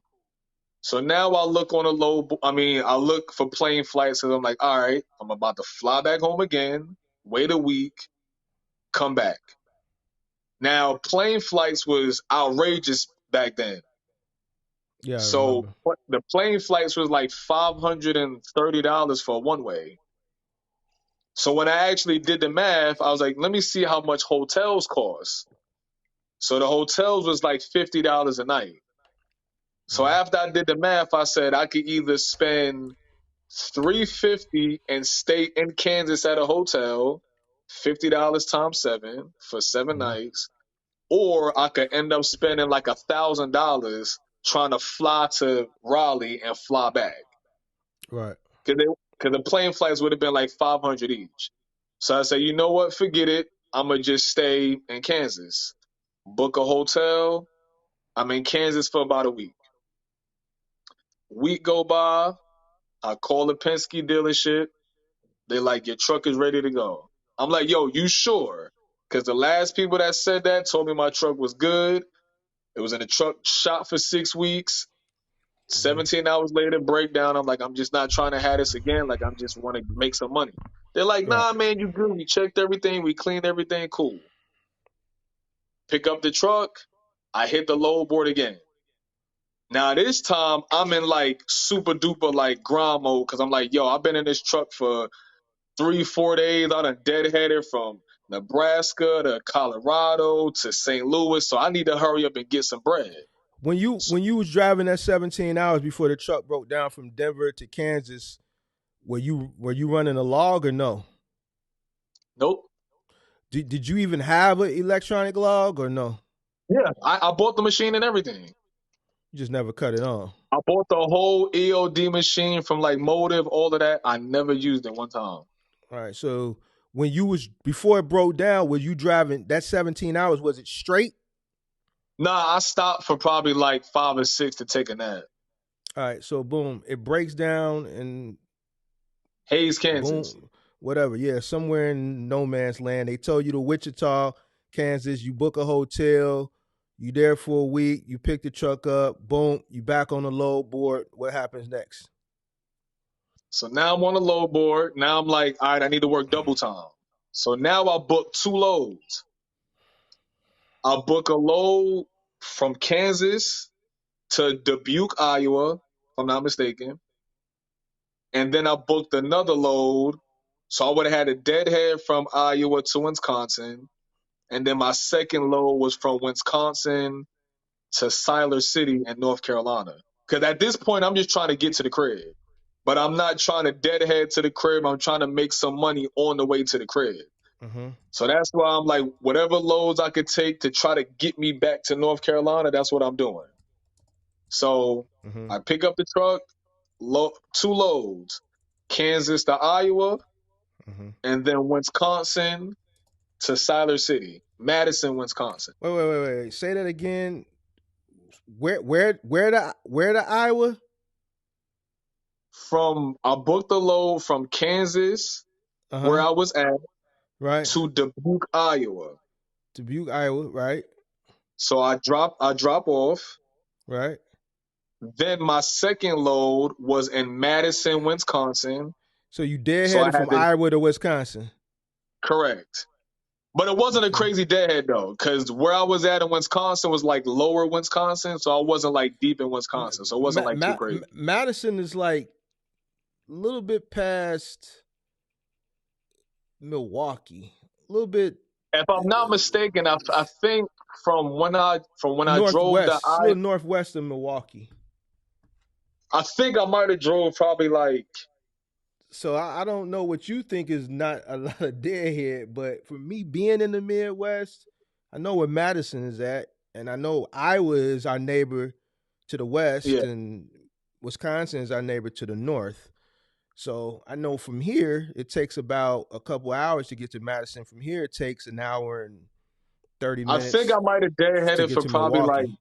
So now I look on a I look for plane flights because I'm like, all right, I'm about to fly back home again, wait a week, come back. Now, plane flights was outrageous back then. Yeah, I So remember. the plane flights was like $530 for one way. So when I actually did the math, I was like, let me see how much hotels cost. So the hotels was like $50 a night. So Mm-hmm. after I did the math, I said I could either spend 350 and stay in Kansas at a hotel, $50 times seven for seven Mm-hmm. nights, or I could end up spending like $1,000 trying to fly to Raleigh and fly back Right. because the plane flights would have been like 500 each. So I said, you know what, forget it. I'm gonna just stay in Kansas, book a hotel. I'm in Kansas for about a week. Week go by, I call the Penske dealership. They like, your truck is ready to go. I'm like, yo, you sure? Because the last people that said that told me my truck was good. It was in a truck shop for 6 weeks. Mm-hmm. 17 hours later, breakdown. I'm like, I'm just not trying to have this again. Like, I'm just want to make some money. They're like, Right. nah, man, you good. We checked everything. We cleaned everything. Cool. Pick up the truck. I hit the load board again. Now this time I'm in like super duper like grind mode because I'm like, yo, I've been in this truck for 3, 4 days. I done deadheaded from Nebraska to Colorado to St. Louis, so I need to hurry up and get some bread. When you was driving that 17 hours before the truck broke down from Denver to Kansas, were you running a log or no? Nope. Did you even have an electronic log or no? Yeah, I bought the machine and everything. You just never cut it on. I bought the whole EOD machine from like Motive, all of that. I never used it one time. All right. So when you was before it broke down, was you driving that 17 hours? Was it straight? Nah, I stopped for probably like 5 or 6 to take a nap. All right. So boom, it breaks down and Hayes, Kansas. boom, whatever. Yeah, somewhere in no man's land. They told you to Wichita, Kansas. You book a hotel. You there for a week. You pick the truck up. Boom, you back on the load board. What happens next? So now I'm on the load board. Now I'm like, all right, I need to work double time. So now I book 2 loads. I book a load from Kansas to Dubuque, Iowa, if I'm not mistaken. And then I booked another load. So I would have had a deadhead from Iowa to Wisconsin. And then my second load was from Wisconsin to Siler City in North Carolina. Because at this point, I'm just trying to get to the crib. But I'm not trying to deadhead to the crib. I'm trying to make some money on the way to the crib. Mm-hmm. So that's why I'm like, whatever loads I could take to try to get me back to North Carolina, that's what I'm doing. So Mm-hmm. I pick up the truck, 2 loads, Kansas to Iowa, Hmm. and then Wisconsin to Siler City, Madison, Wisconsin. Wait. Say that again. Where the Iowa? From I booked the load from Kansas, Uh where huh. I was at, Right. to Dubuque, Iowa. Dubuque, Iowa. Right. So I drop off. Right. Then my second load was in Madison, Wisconsin. So you So I deadheaded from had to Iowa to Wisconsin. correct. But it wasn't a Okay. crazy deadhead though, because where I was at in Wisconsin was like lower Wisconsin, so I wasn't like deep in Wisconsin, so it wasn't like too crazy. Madison is like a little bit past Milwaukee, a little bit If I'm not mistaken, I think from when I drove the northwest. It's a little northwest of Milwaukee. I think I might have drove probably like So I don't know what you think is not a lot of deadhead, but for me being in the Midwest, I know where Madison is at, and I know Iowa is our neighbor to the west, yeah. and Wisconsin is our neighbor to the north. So I know from here it takes about a couple hours to get to Madison. From here it takes an hour and 30 I think minutes I might have to deadheaded get for to probably like Milwaukee.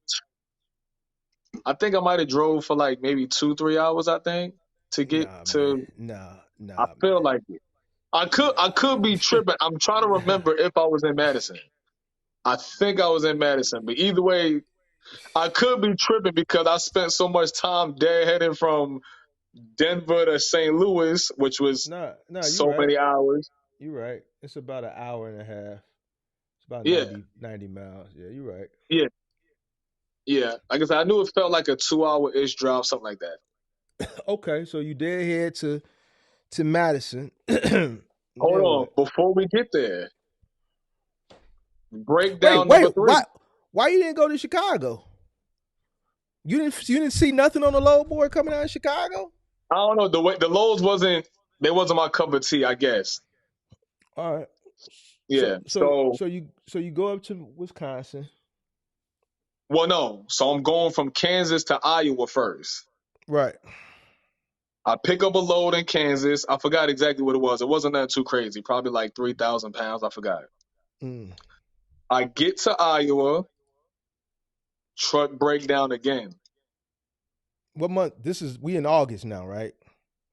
I think I might have drove for like maybe 2-3 hours. I think to get Nah, man. to. I Nah, feel man. like it. I could be tripping. I'm trying to Nah. remember if I was in Madison. I think I was in Madison, but either way, I could be tripping because I spent so much time deadheading from Denver to St. Louis, which was Nah, you're so right. many hours. You're right. It's about an hour and a half. It's about Yeah, 90 miles. Yeah, you're right. yeah, yeah. Like I said, I knew it felt like a 2 hour ish drive, something like that. Okay, so you did head to Madison. Then Hold on, what? before we get there, Wait, breakdown number wait. Why three. why you didn't go to Chicago? You didn't see nothing on the load board coming out of Chicago? I don't know the way the lows wasn't my cup of tea. I guess. All right. So Yeah. so So so you so you go up to Wisconsin. well, no. So I'm going from Kansas to Iowa first. Right. I pick up a load in Kansas. I forgot exactly what it was. It wasn't that too crazy. Probably like 3,000 pounds. I forgot. Mm. I get to Iowa. Truck breakdown again. What month? This is we in August now, right?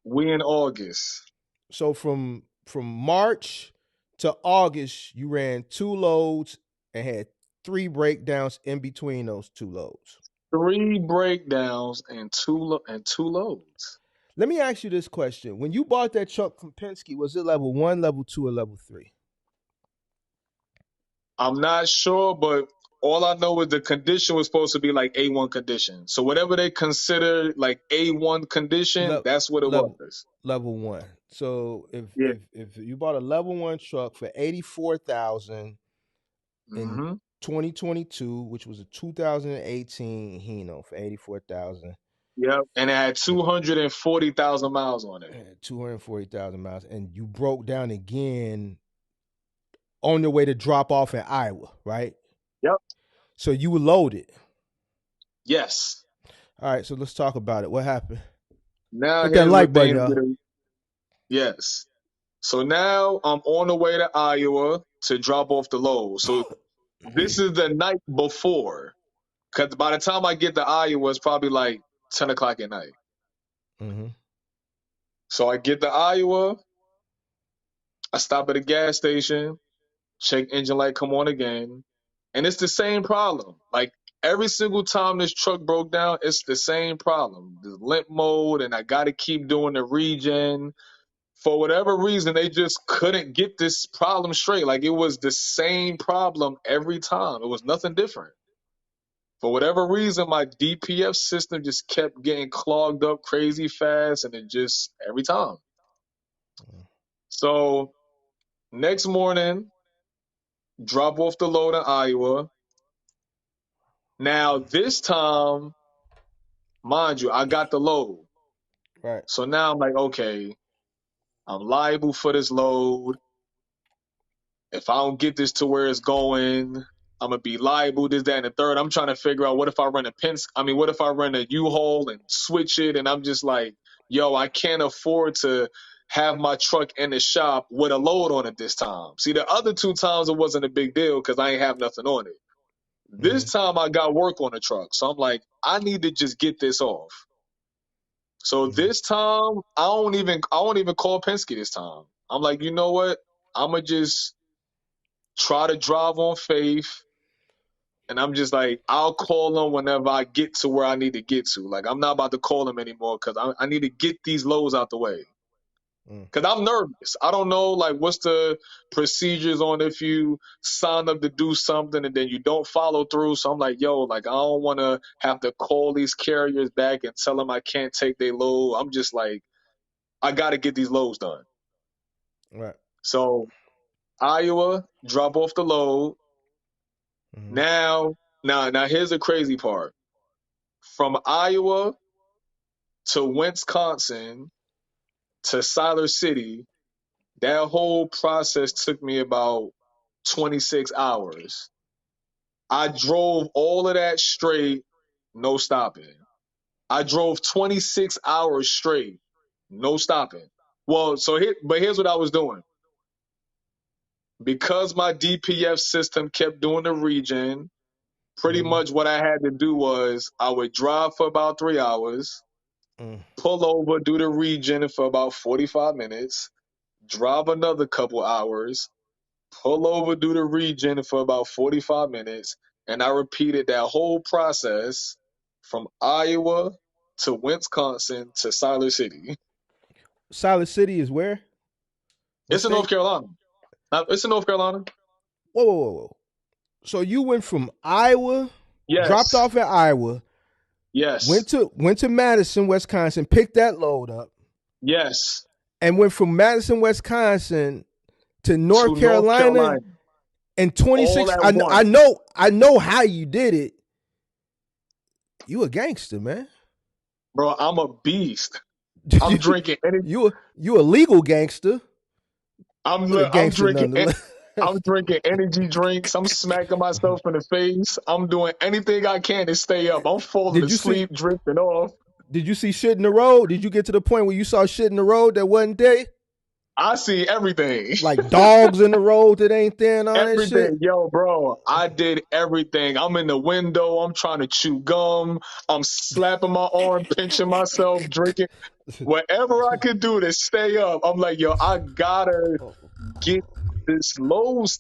We in August. So from March to August, you ran two loads and had three breakdowns in between those two loads. Three breakdowns and two loads. Let me ask you this question: when you bought that truck from Penske, was it level one, level two, or level three? I'm not sure, but all I know is the condition was supposed to be like A1 condition. So whatever they consider like A1 condition, Le- that's what it level was. level one. So if Yeah. if if you bought a level one truck for 84,000 in Hmm. 2022, which was a 2018 Hino for 84,000, Yep. And it had 240,000 miles on it. 240,000 miles, and you broke down again on your way to drop off in Iowa, right? Yep. So you were loaded. Yes. All right, so let's talk about it. What happened? Now Hit that here's where like button, things y'all. get yes. So now I'm on the way to Iowa to drop off the load. So this is the night before. Because by the time I get to Iowa, it's probably like 10 o'clock at night. Mm-hmm. So I get to Iowa, I stop at a gas station, check engine light come on again. And it's the same problem. Like every single time this truck broke down, it's the same problem. The limp mode, and I got to keep doing the regen. For whatever reason, they just couldn't get this problem straight. Like it was the same problem every time. It was nothing different. For whatever reason, my DPF system just kept getting clogged up crazy fast, and it just every time. So next morning, drop off the load in Iowa. Now this time, mind you, I got the load. Right. So now I'm like, okay, I'm liable for this load. If I don't get this to where it's going, I'm gonna be liable. This, that, and the third. I'm trying to figure out what if I run a Penske. I mean, what if I run a U-Haul and switch it? And I'm just like, yo, I can't afford to. have my truck in the shop with a load on it this time. See, the other two times it wasn't a big deal because I ain't have nothing on it. This Mm-hmm. time I got work on the truck. So I'm like, I need to just get this off. So Mm-hmm. this time I won't even call Penske this time. I'm like, you know what? I'ma just try to drive on faith. And I'm just like, I'll call them whenever I get to where I need to get to. Like, I'm not about to call them anymore because I need to get these lows out the way. Mm. Because I'm nervous. I don't know, like, what's the procedures on if you sign up to do something and then you don't follow through. So I'm like, yo, like, I don't want to have to call these carriers back and tell them I can't take their load. I'm just like, I got to get these loads done. Right. So Iowa, drop off the load. Mm-hmm. Now, here's the crazy part. From Iowa to Wisconsin to Siler City, that whole process took me about 26 hours. I drove all of that straight, no stopping. I drove 26 hours straight, no stopping. Well, but here's what I was doing. Because my DPF system kept doing the regen, pretty Mm-hmm. much what I had to do was I would drive for about 3 hours, Mm. pull over, do the regen for about 45 minutes, drive another couple hours, pull over, do the regen for about 45 minutes, and I repeated that whole process from Iowa to Wisconsin to Siler City. Silent City is where? What It's in North state? Carolina. It's in North Carolina. Whoa, whoa, whoa, whoa. So you went from Iowa, dropped Yes. off at Iowa, Yes. went to Madison, Wisconsin, picked that load up, Yes. and went from Madison, Wisconsin to North To North Carolina Carolina. in All 26. at I once. know I know how you did it. You a gangster, man. Bro, I'm a beast. I'm drinking any You a legal gangster, but a I'm gangster drinking nonetheless. I'm drinking energy drinks. I'm smacking myself in the face. I'm doing anything I can to stay up. I'm falling did you see asleep, drifting off. did you see shit in the road? Did you get to the point where you saw shit in the road that wasn't there? I see everything. Like dogs in the road that ain't there and all that shit? Everything. Yo, bro, I did everything. I'm in the window. I'm trying to chew gum. I'm slapping my arm, pinching myself, drinking. Whatever I could do to stay up. I'm like, yo, I gotta get these lows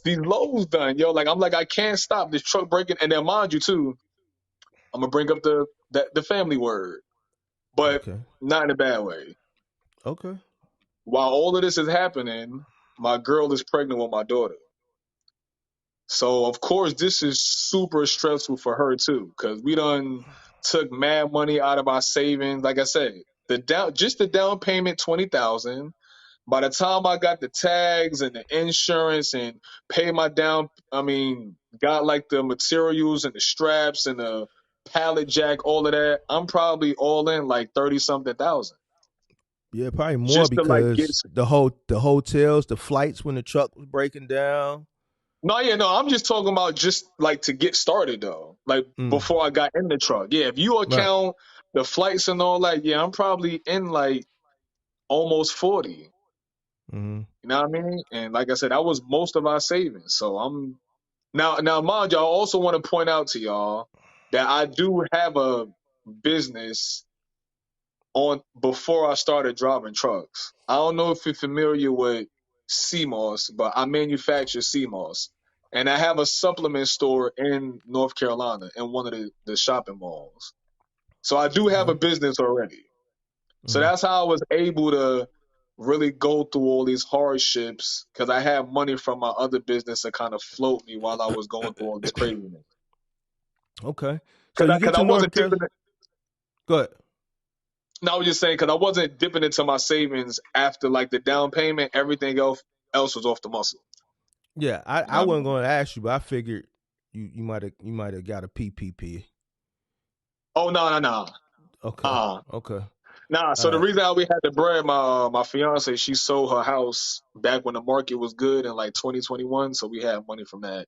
done. Yo, like, I'm like, I can't stop this truck breaking. And then mind you too, I'm gonna bring up the family word, but Okay. not in a bad way. Okay. While all of this is happening, my girl is pregnant with my daughter. So of course this is super stressful for her too, because we done took mad money out of our savings. Like I said, the down payment 20,000. By the time I got the tags and the insurance and pay my down, I mean, got like the materials and the straps and the pallet jack, all of that. I'm probably all in like 30 something thousand Yeah, probably more just to like get. because the hotels, the flights when the truck was breaking down. No, yeah, no, I'm just talking about just like to get started though. Like Mm, before I got in the truck. Yeah, if you right. account the flights and all that, yeah, I'm probably in like almost 40. Mm-hmm. You know what I mean? And like I said, that was most of our savings. So I'm now mind you, I also want to point out to y'all that I do have a business on before I started driving trucks. I don't know if you're familiar with CMOS, but I manufacture CMOS. And I have a supplement store in North Carolina in one of the shopping malls. So I do have a Okay. business already. So Mm-hmm. that's how I was able to really go through all these hardships because I had money from my other business to kind of float me while I was going through all this craziness. Okay. So Because you get I to North wasn't Carolina. dipping. Go ahead. No, I was just saying because I wasn't dipping into my savings after like the down payment. Everything else was off the muscle. Yeah, You know I what I wasn't mean? going to ask you, but I figured you might have got a PPP. Oh no. Okay. Uh Okay. Nah. All So the right. reason how we had to bread, my fiance, she sold her house back when the market was good in like 2021. So we had money from that.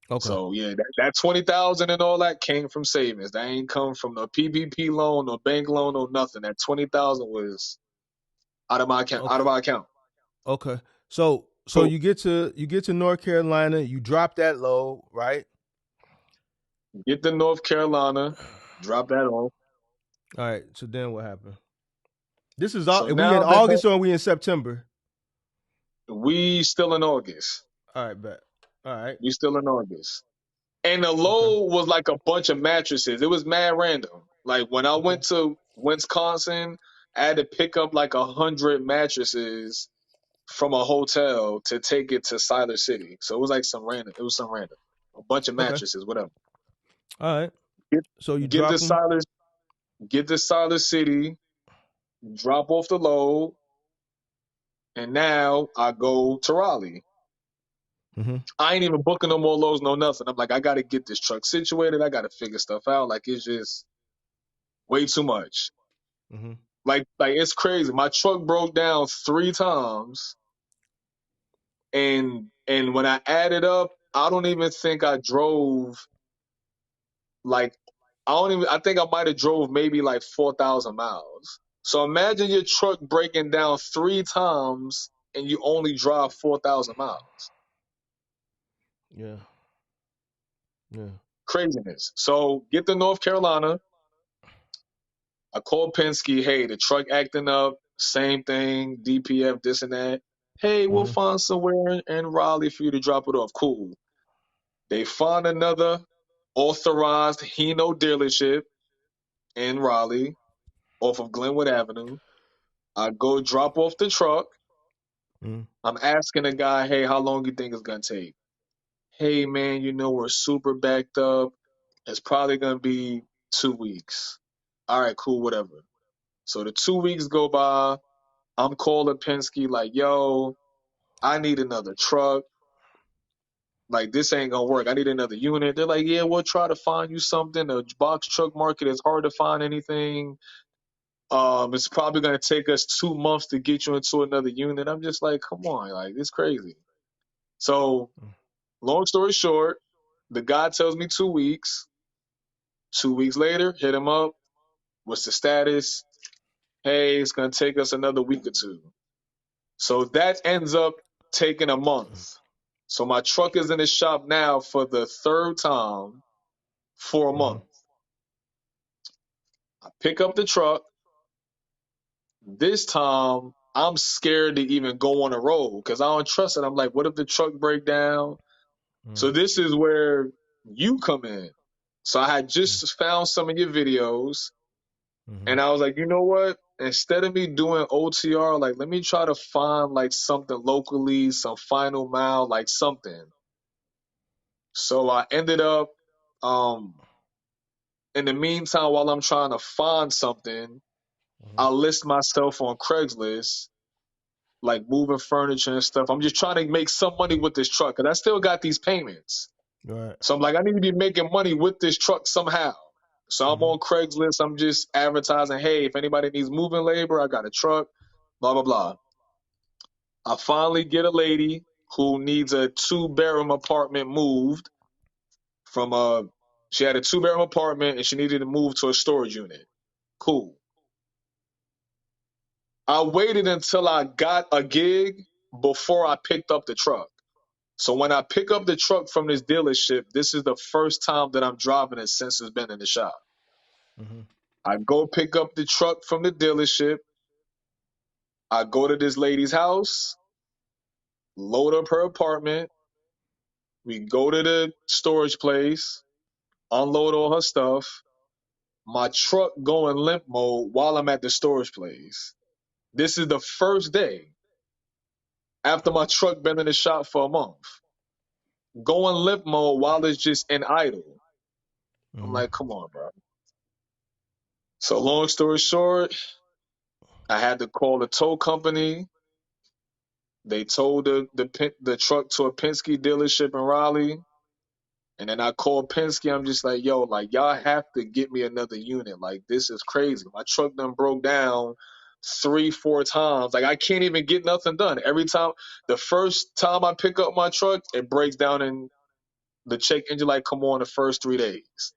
Okay. So yeah, that 20,000 and all that came from savings. That ain't come from no PPP loan, no bank loan, no nothing. That 20,000 was out of my account. Out Okay. of our account. Okay. So Cool. you get to North Carolina, you drop that load, right? Get to North Carolina, drop that off. All right. So then what happened? This is all So we in now August or are we in September? we still in August. All right, bet. All right. We still in August. And the Okay. load was like a bunch of mattresses. It was mad random. Like when I Okay. went to Wisconsin, I had to pick up like 100 mattresses from a hotel to take it to Siler City. So it was like some random. It was some random. A bunch of Okay. mattresses, whatever. All right. Get So you get to drop them. Siler, get to Siler City, drop off the load, and now I go to Raleigh. Mm-hmm. I ain't even booking no more loads, no nothing. I'm like, I gotta get this truck situated. I gotta figure stuff out. Like it's just way too much. Mm-hmm. Like it's crazy. My truck broke down 3 times, and when I added up, I don't even think I drove like I don't even. I think I might have drove maybe like 4,000 miles. So imagine your truck breaking down 3 times and you only drive 4,000 miles. Yeah. Yeah. Craziness. So get to North Carolina. I called Penske. Hey, the truck acting up. Same thing. DPF, this and that. Hey, we'll Mm-hmm. find somewhere in Raleigh for you to drop it off. Cool. They find another authorized Hino dealership in Raleigh off of Glenwood Avenue. I go drop off the truck. Mm-hmm. I'm asking the guy, hey, how long you think it's gonna take? Hey man, we're super backed up. It's probably gonna be 2 weeks. All right, cool, whatever. So the 2 weeks go by. I'm calling Penske like, yo, I need another truck. Like this ain't gonna work. I need another unit. They're like, yeah, we'll try to find you something. The box truck market is hard to find anything. It's probably gonna take us 2 months to get you into another unit. I'm just like, come on, like it's crazy. So long story short, the guy tells me 2 weeks. 2 weeks later, hit him up. What's the status? Hey, it's gonna take us another week or two. So that ends up taking a month. So my truck is in the shop now for the third time for a Mm-hmm. month. I pick up the truck. This time I'm scared to even go on the road because I don't trust it. I'm like, what if the truck break down? So this is where you come in. So I had just found some of your videos Mm-hmm. and I was like, you know what? Instead of me doing OTR, like let me try to find like something locally, some final mile, like something. So I ended up um in the meantime while I'm trying to find something, Mm-hmm. I list myself on Craigslist, like moving furniture and stuff. I'm just trying to make some money with this truck because I still got these payments. Right. So I'm like, I need to be making money with this truck somehow. So I'm Mm-hmm. on Craigslist. I'm just advertising, hey, if anybody needs moving labor, I got a truck, blah, blah, blah. I finally get a lady who needs a 2 bedroom apartment moved from she had a 2 bedroom apartment and she needed to move to a storage unit. Cool. I waited until I got a gig before I picked up the truck. So when I pick up the truck from this dealership, this is the first time that I'm driving it since it's been in the shop. Mm-hmm. I go pick up the truck from the dealership. I go to this lady's house, load up her apartment. We go to the storage place, unload all her stuff. My truck go in limp mode while I'm at the storage place. This is the first day after my truck been in the shop for a month. Go in limp mode while it's just in idle. I'm Mm-hmm. like, come on, bro. So long story short, I had to call the tow company. They towed the truck to a Penske dealership in Raleigh. And then I called Penske. I'm just like, yo, like y'all have to get me another unit. Like this is crazy. My truck done broke down 3, 4 times. Like I can't even get nothing done. Every time, the first time I pick up my truck, it breaks down and the check engine light come on the first 3 days.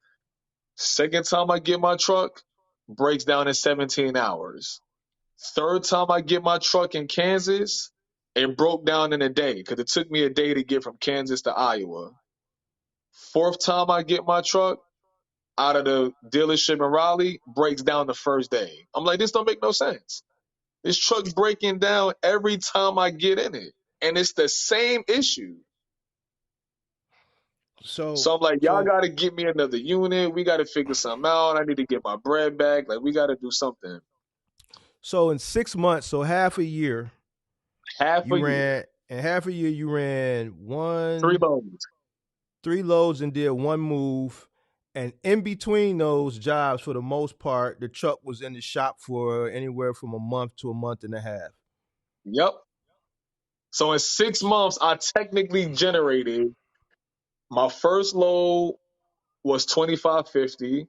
Second time I get my truck, breaks down in 17 hours. Third time I get my truck in Kansas, it broke down in a day because it took me a day to get from Kansas to Iowa. Fourth time I get my truck out of the dealership in Raleigh, breaks down the first day. I'm like, this don't make no sense. This truck's breaking down every time I get in it. And it's the same issue. So So I'm like, y'all so gotta give me another unit. We gotta figure something out. I need to get my bread back. Like we gotta do something. so in 6 months, so half a year, Half you a year. ran in half a year you ran Three one loans. 3 loads and did one move. And in between those jobs, for the most part, the truck was in the shop for anywhere from a month to a month and a half. Yep. So in 6 months, I technically generated my first load was 2550.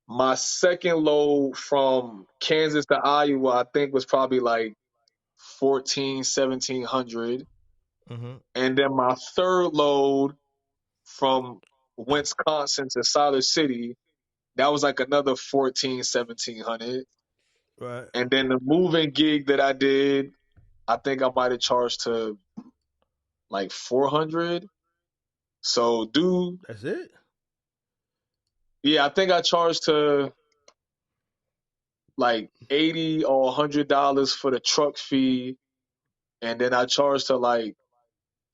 My second load from Kansas to Iowa, I think was probably like 14, 1700. Mm-hmm. And then my third load from Wisconsin to Siler City, that was like another 14, 1700. Right. And then the moving gig that I did, I think I might have charged to like 400. So, dude, That's it. yeah, I think I charged to like 80 or $100 for the truck fee. And then I charged to like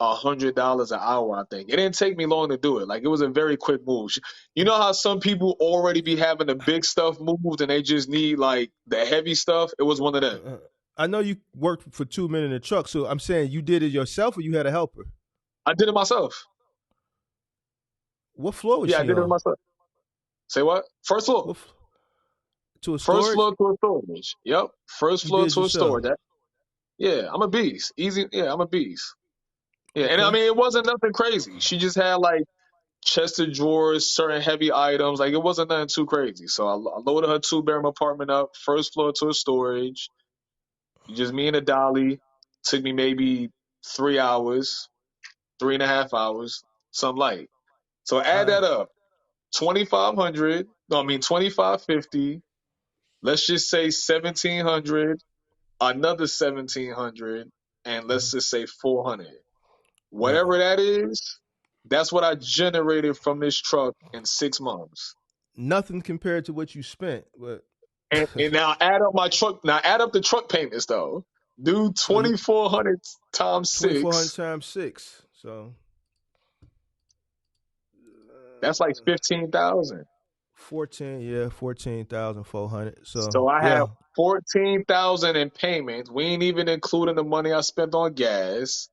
$100 an hour, I think. It didn't take me long to do it. Like it was a very quick move. You know how some people already be having the big stuff moved and they just need like the heavy stuff? It was one of them. Uh, I know you worked for 2 men in the truck, so I'm saying you did it yourself or you had a helper. I did it myself. What floor was Yeah, I she did it on? myself. Say what? First floor. What to a First storage? floor to a storage. Yep. First You floor did to a yourself. storage. Yeah, I'm a beast. Easy. Yeah, I'm a beast. Yeah, and I Okay. mean it wasn't nothing crazy. She just had like chest of drawers, certain heavy items. Like it wasn't nothing too crazy. So I loaded her two-bedroom apartment up, first floor to a storage. Just me and a dolly. Took me maybe 3 hours, 3.5 hours, something like. So add Uh, that up. 2,500. No, I mean 2,550. Let's just say 1,700. Another 1,700, and let's mhm. just say 400. Right. Whatever that is, that's what I generated from this truck in 6 months. Nothing compared to what you spent, but And now add up my truck. Now add up the truck payments though. Do so you 2,400 times 2,400 six. times six. So That's like uh, 15,000. 14, yeah, 14,400. So So I have yeah, 14,000 in payments. We ain't even including the money I spent on gas.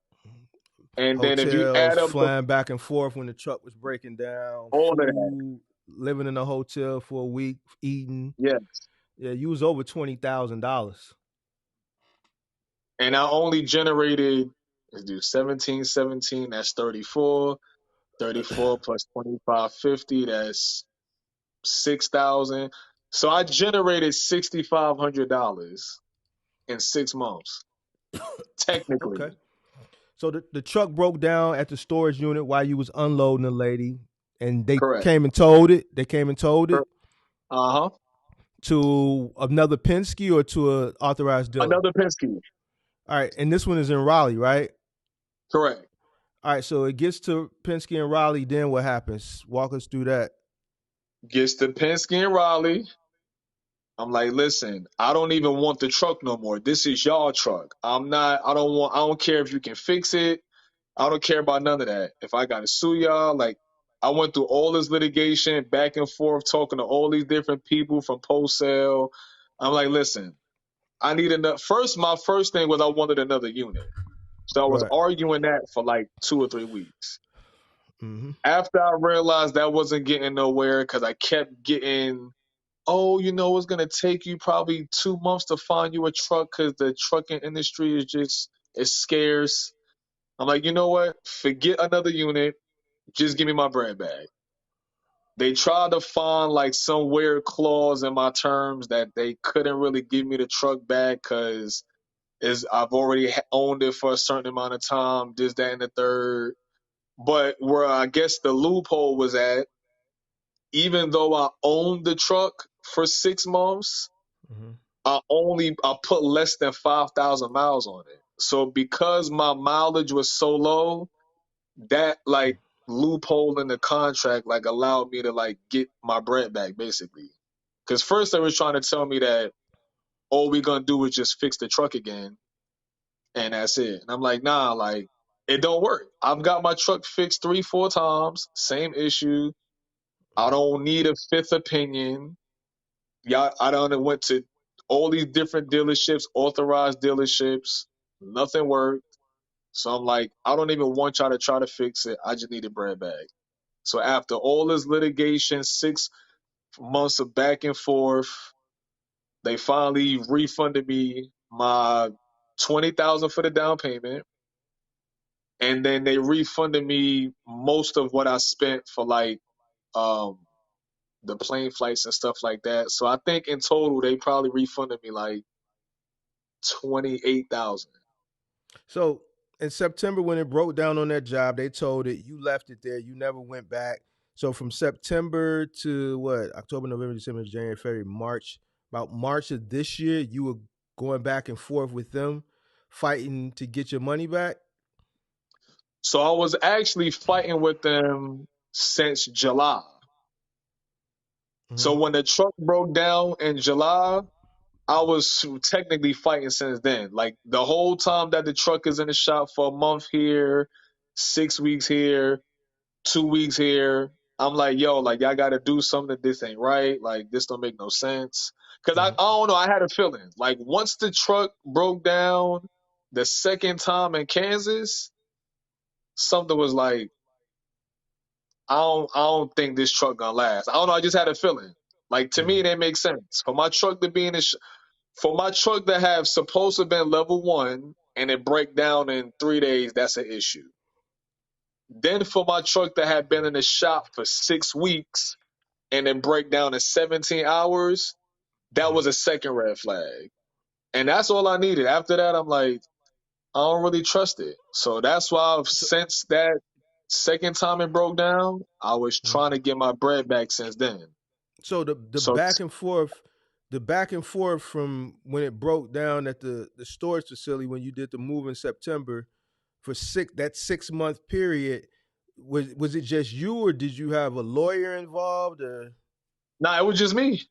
And then if you hotels, add up flying back and forth when the truck was breaking down, all of that, food, living in a hotel for a week, eating. yeah. Yeah, you was over $20,000. And I only generated, let's do 17, 17. That's 34. 34 plus 2,550, that's 6,000. So I generated $6,500 in 6 months, Okay. technically. So the truck broke down at the storage unit while you was unloading the lady, and they Correct. came and told it. They came and told it Uh huh. to another Penske or to a authorized dealer. Another Penske. All right, and this one is in Raleigh, right? Correct. All right, so it gets to Penske and Raleigh. Then what happens? Walk us through that. Gets to Penske and Raleigh. I'm like, listen, I don't even want the truck no more. This is y'all truck. I don't care if you can fix it. I don't care about none of that. If I gotta sue y'all, like I went through all this litigation back and forth, talking to all these different people from post sale. I'm like, listen, I need another. First, my first thing was I wanted another unit. So I was Right. arguing that for like 2 or 3 weeks. Mm-hmm. After I realized that wasn't getting nowhere because I kept getting, oh, it's going to take you probably 2 months to find you a truck because the trucking industry is scarce. I'm like, you know what? Forget another unit. Just give me my bread back. They tried to find like some weird clause in my terms that they couldn't really give me the truck back because is I've already owned it for a certain amount of time, this, that, and the third. But where I guess the loophole was at, even though I owned the truck for 6 months, Mm-hmm. I put less than 5,000 miles on it. So because my mileage was so low, that like loophole in the contract like allowed me to like get my bread back basically. Because first they were trying to tell me that all we gonna do is just fix the truck again and that's it. And I'm like, nah, like it don't work. I've got my truck fixed 3, 4 times, same issue. I don't need a fifth opinion. Yeah, I done went to all these different dealerships, authorized dealerships. Nothing worked. So I'm like, I don't even want y'all to try to fix it. I just need a bread bag. So after all this litigation, 6 months of back and forth, they finally refunded me my 20,000 for the down payment, and then they refunded me most of what I spent for like um the plane flights and stuff like that. So I think in total they probably refunded me like 28,000. So in September, when it broke down on that job, they told it you left it there. You never went back. So from September to what? October, November, December, January, February, March. About March of this year, you were going back and forth with them, fighting to get your money back. So I was actually fighting with them since July. Mm-hmm. So when the truck broke down in July, I was technically fighting since then. Like the whole time that the truck is in the shop for a month here, 6 weeks here, 2 weeks here. I'm like, yo, like y'all got to do something. This ain't right. Like this don't make no sense. Cause I Mm-hmm. don't know. I had a feeling like once the truck broke down the second time in Kansas, something was like, I don't think this truck gonna last. I don't know. I just had a feeling. Like to me, it didn't make sense for my truck to be in the for my truck to have supposed to have been level one and it break down in 3 days. That's an issue. Then for my truck to have been in the shop for 6 weeks and then break down in 17 hours, that Mm-hmm. was a second red flag. And that's all I needed. After that, I'm like, I don't really trust it. So that's why So, since that second time it broke down, I was mhm. trying to get my bread back since then. So the So back and forth, the back and forth from when it broke down at the storage facility when you did the move in September for 6 month period, was it just you or did you have a lawyer involved? Or? now it was just me.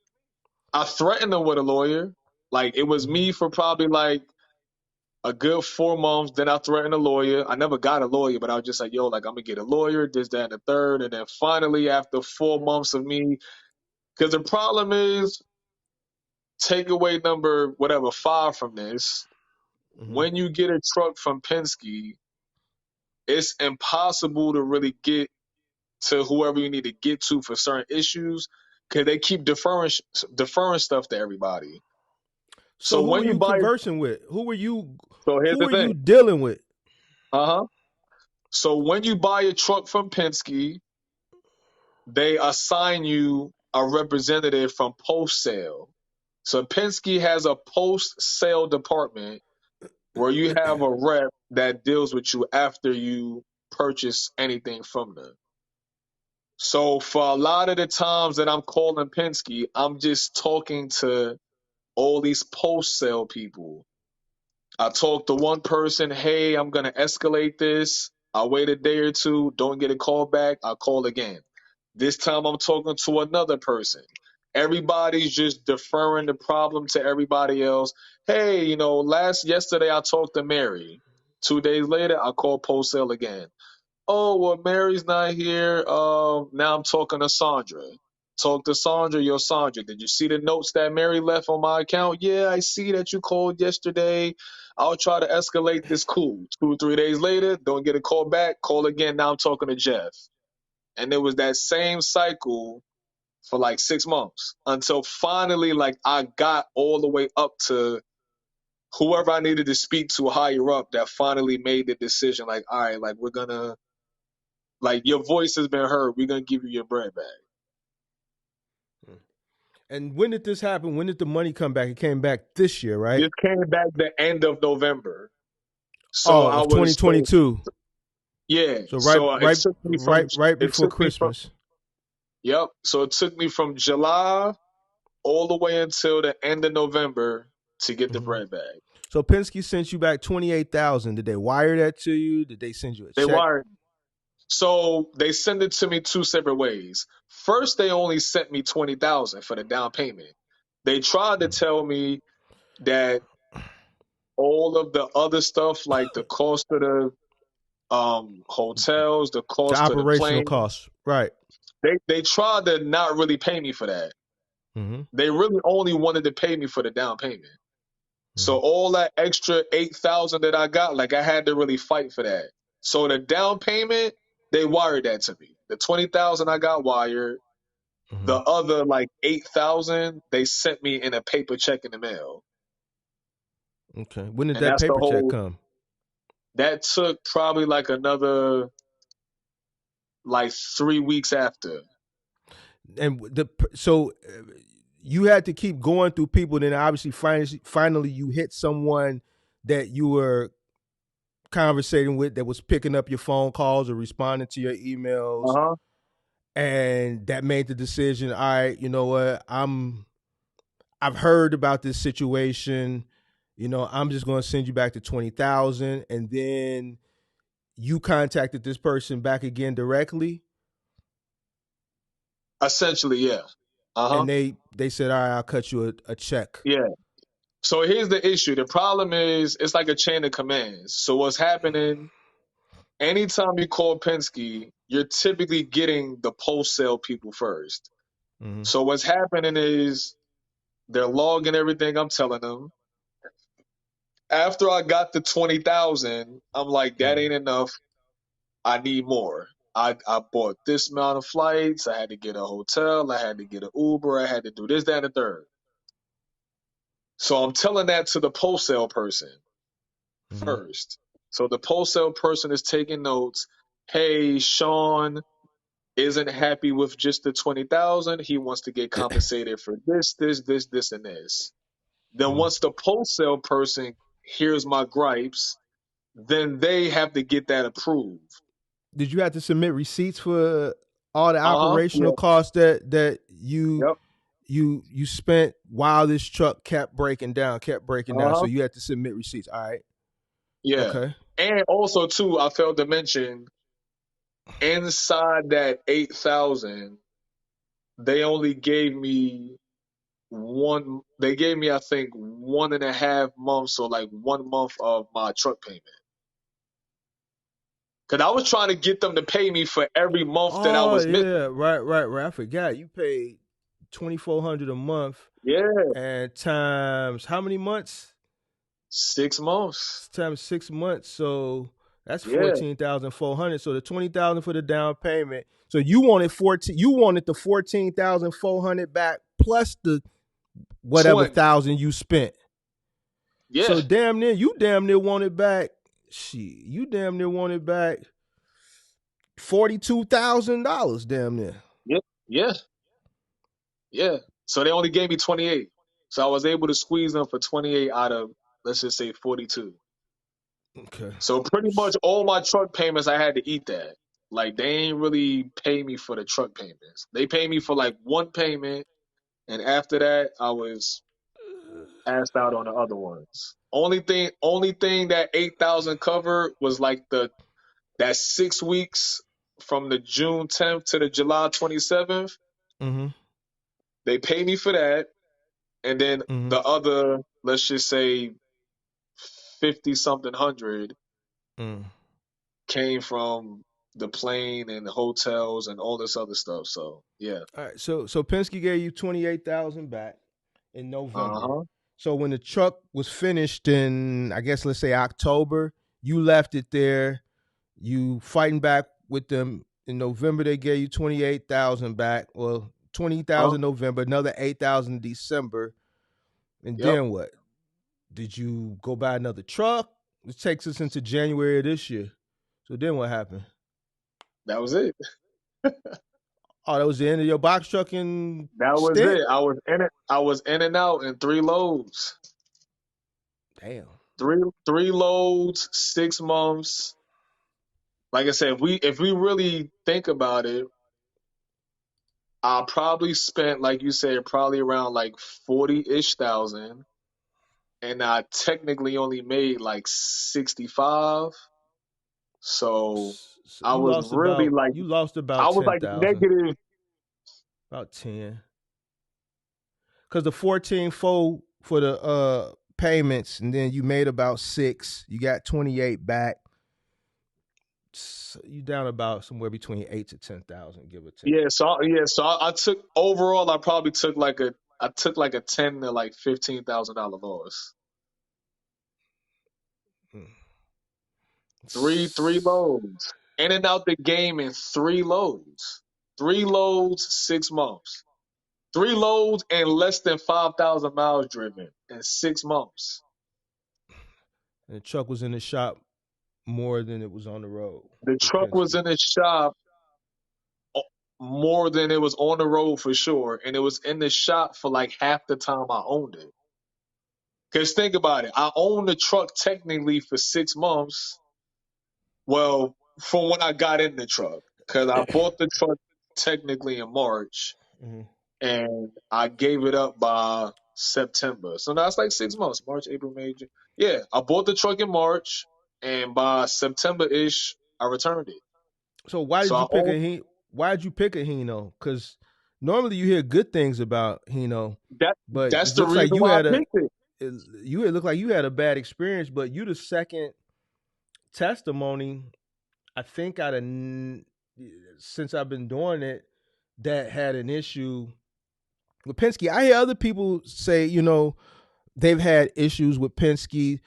I threatened them with a lawyer. Like it was Mm-hmm. me for probably like a good 4 months. Then I threatened a lawyer. I never got a lawyer, but I was just like, yo, like I'm gonna get a lawyer, this, that, and the third. And then finally, after 4 months of me, because the problem is takeaway number whatever 5 from this. Mm-hmm. When you get a truck from Penske, it's impossible to really get to whoever you need to get to for certain issues because they keep deferring stuff to everybody. So So who were when you you buy, conversing with? Who were you? so here's Who the were thing. you dealing with? Uh huh. So when you buy a truck from Penske, they assign you a representative from post sale. So Penske has a post sale department where you have a rep that deals with you after you purchase anything from them. So for a lot of the times that I'm calling Penske, I'm just talking to all these post sale people. I talk to one person, hey, I'm gonna escalate this. I wait a day or two, don't get a call back, I call again. This time I'm talking to another person. Everybody's just deferring the problem to everybody else. Hey, last yesterday I talked to Mary. 2 days later, I call post sale again. Oh, well, Mary's not here. Now I'm talking to Sandra. Talk to Sandra. Yo, Sandra, did you see the notes that Mary left on my account? Yeah, I see that you called yesterday. I'll try to escalate this. Cool. 2, 3 days later, don't get a call back. Call again. Now I'm talking to Jeff. And it was that same cycle for like 6 months until finally, like, I got all the way up to whoever I needed to speak to higher up that finally made the decision. Like, all right, like, we're gonna like your voice has been heard. We're gonna give you your bread back. And when did this happen? When did the money come back? It came back this year, right? This came back the end of November. So Oh, I of was so 2022. yeah. So right, So right, right, right it before took me from Christmas. yep. So it took me from July all the way until the end of November to get the Mm-hmm. bread back. So Penske sent you back 28,000. Did they wire that to you? Did they send you a They check? wired. So they send it to me two separate ways. First, they only sent me 20,000 for the down payment. They tried to tell me that all of the other stuff, like the cost of the hotels, the The cost of the operational plane, costs, right? they tried to not really pay me for that. Mm-hmm. They really only wanted to pay me for the down payment. So Mm-hmm. all that extra 8,000 that I got, like I had to really fight for that. So the down payment, they wired that to me. The 20,000 I got wired. Mm-hmm. The other like 8,000, they sent me in a paper check in the mail. Okay. When did And that that's the paper check whole, come? that took probably like another like 3 weeks after. And you had to keep going through people. Then obviously, finally, you hit someone that you were conversating with that was picking up your phone calls or responding to your emails, Uh-huh. and that made the decision. All right, you know what? I've heard about this situation. I'm just going to send you back to 20,000, and then you contacted this person back again directly, Essentially, yeah. Uh-huh. and they said, all right, I'll cut you a check. Yeah. So here's the issue. The problem is it's like a chain of commands. So what's happening, anytime you call Penske, you're typically getting the post sale people first. Mm-hmm. So what's happening is they're logging everything I'm telling them. After I got the 20,000, I'm like, that Mm-hmm. ain't enough. I need more. I bought this amount of flights. I had to get a hotel. I had to get an Uber. I had to do this, that, and the third. So I'm telling that to the post sale person Mm-hmm. first. So the post sale person is taking notes. Hey, Sean isn't happy with just the 20,000. He wants to get compensated for this, and this. Then Mm-hmm. once the post sale person hears my gripes, then they have to get that approved. Did you have to submit receipts for all the Uh huh. operational Yep. costs that you Yep. you spent while this truck kept breaking Uh down? So huh. you had to submit receipts. All right. Yeah. Okay. And also too, I failed to mention inside that 8,000, they only gave me one. They gave me, I think, 1.5 months or like 1 month of my truck payment. Cause I was trying to get them to pay me for every month that I Oh was yeah, missing. right. I forgot you paid 2,400 a month, Yeah, and times how many months? 6 months. Times 6 months. So that's Yeah, 14,400. So the 20,000 for the down payment. So you wanted 14. You wanted the 14,400 back plus the whatever 20. thousand you spent. Yeah, So you damn near wanted back. Shit, you damn near wanted back $42,000. Damn near. yeah, yeah, yeah. So they only gave me 28. So I was able to squeeze them for 28 out of, let's just say, 42. Okay. So pretty much all my truck payments, I had to eat that. Like they ain't really pay me for the truck payments. They pay me for like one payment, and after that, I was asked out on the other ones. Only thing that 8,000 covered was like that 6 weeks from the June 10th to the July 27th. Mm-hmm. They pay me for that, and then Mm-hmm. the other, let's just say 50 something hundred, Mm. came from the plane and the hotels and all this other stuff. So yeah. All right. So Penske gave you 28,000 back in Uh November. huh. So when the truck was finished in, I guess let's say October, you left it there. You fighting back with them in November. They gave you 28,000 back. Well, twenty Huh. thousand November, another 8,000 December, and Yep. then what? Did you go buy another truck? It takes us into January of this year. So then what happened? That was it. Oh, that was the end of your box trucking That was stint. it. I was in it. I was in and out in three loads. Damn. Three loads, 6 months. Like I said, if we really think about it, I probably spent, like you said, probably around like 40-ish thousand, and I technically only made like 65. So So I was really like, you lost about I was like 10,000, negative. about 10. Cuz the 14 for the payments, and then you made about 6. You got 28 back. So you down about somewhere between 8 to 10,000, give or take. I took overall. I probably took like I took like a 10 to like $15,000 loss. Mm. Three loads. In and out the game in 3 loads. 3 loads, 6 months. 3 loads and less than 5,000 miles driven in 6 months. And the truck was in the shop more than it was on the road The with truck was Penske. in the shop more than it was on the road for sure. And it was in the shop for like half the time I owned it. Because think about it. I owned the truck technically for 6 months. Well, from when I got in the truck. Because I bought the truck technically in March Mhm. and I gave it up by September. So that's like 6 months. March, April, May, June. Yeah, I bought the truck in March and by September ish, I returned it. So So I own why did you pick a Hino? Cuz normally you hear good things about Hino, that. but That's it the looks like reason you why I had a picked it. it, it looked like you had a bad experience, but you the second testimony I think since I've been doing it that had an issue with Penske. I hear other people say, they've had issues with Penske.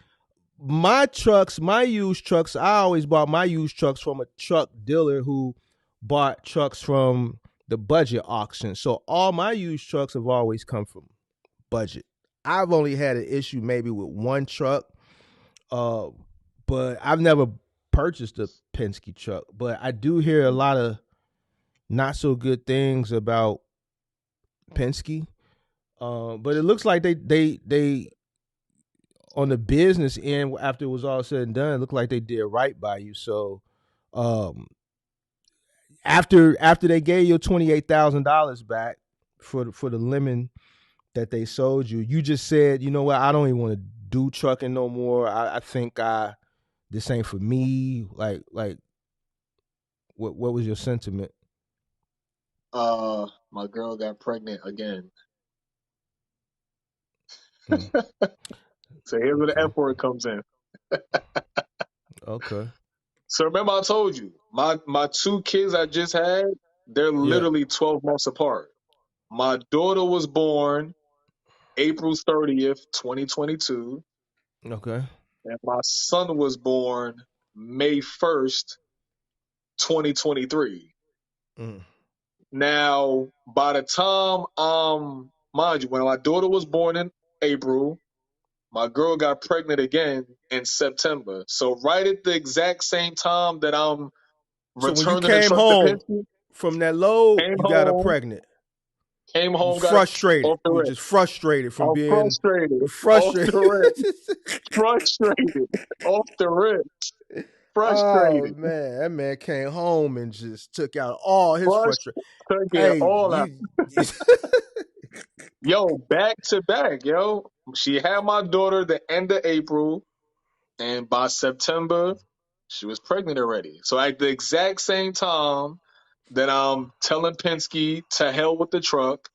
My used trucks, I always bought my used trucks from a truck dealer who bought trucks from the budget auction. So all my used trucks have always come from budget. I've only had an issue maybe with one truck, uh, but I've never purchased a Penske truck. But I do hear a lot of not so good things about Penske. But it looks like they on the business end, after it was all said and done, it looked like they did right by you. So um, after they gave you $28,000 back for the lemon that they sold you, you just said, you know what, I don't even want to do trucking no more. I think this ain't for me. Like what was your sentiment? My girl got pregnant again. Hmm. So here's where the Okay. F word comes in. Okay. So remember I told you, my 2 kids I just had, they're Yeah. literally 12 months apart. My daughter was born April 30th, 2022, Okay. and my son was born May 1st, 2023. Mm. Now, by the time mind you, when my daughter was born in April, my girl got pregnant again in September. So right at the exact same time that I'm So when you returning the came truck to home Penske, from that load, came you got her home, pregnant. came You home, got frustrated. off the You rip. just frustrated from I'm being frustrated, you off frustrated. the rip, frustrated, off the rip, Oh frustrated, man, that man came home and just took out all his frustration. took it Hey, all out. you Yo, back to back, yo. She had my daughter the end of April, and by September, she was pregnant already. So at the exact same time that I'm telling Penske to hell with the truck,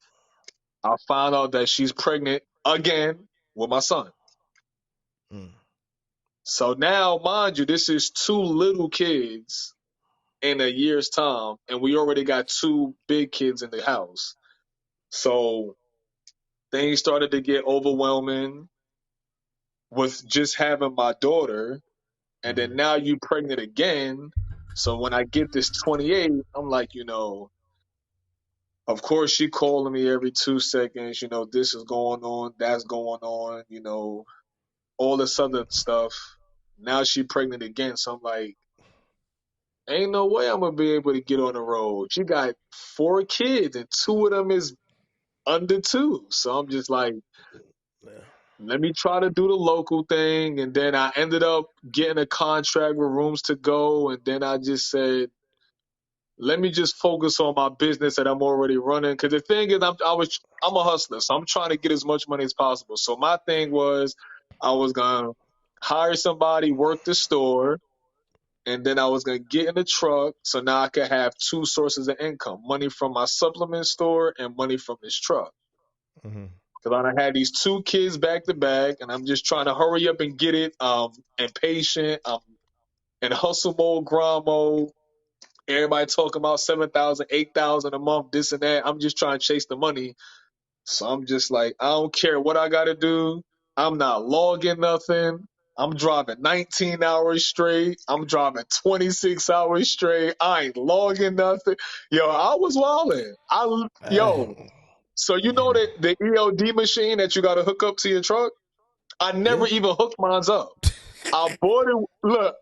I found out that she's pregnant again with my son. Mm, So now, mind you, this is 2 little kids in a year's time, and we already got 2 big kids in the house. So things started to get overwhelming with just having my daughter, and then mhm. now you pregnant again. So when I get this 28, I'm like, of course she calling me every 2 seconds, this is going on, that's going on, all this other stuff. Now she pregnant again. So I'm like, ain't no way I'm gonna be able to get on the road. She got 4 kids and 2 of them is under 2. So I'm just like, Yeah. let me try to do the local thing. And then I ended up getting a contract with Rooms to Go. And then I just said, let me just focus on my business that I'm already running. Because the thing is, I'm a hustler, so I'm trying to get as much money as possible. So my thing was, I was gonna hire somebody, work the store, and then I was gonna get in the truck, so now I could have two sources of income: money from my supplement store and money from this truck. Mm-hmm. Because I had these two kids back to back, and I'm just trying to hurry up and get it. Impatient. I'm in hustle mode, grind mode. Everybody talking about 7,000, 8,000 a month, this and that. I'm just trying to chase the money. So I'm just like, I don't care what I got to do. I'm not logging nothing. I'm driving 19 hours straight. I'm driving 26 hours straight. I ain't logging nothing. Yo, I was wilding. Yo, so you know Yeah. that the ELD machine that you got to hook up to your truck? I never Yeah. even hooked mine up. I bought it. Look,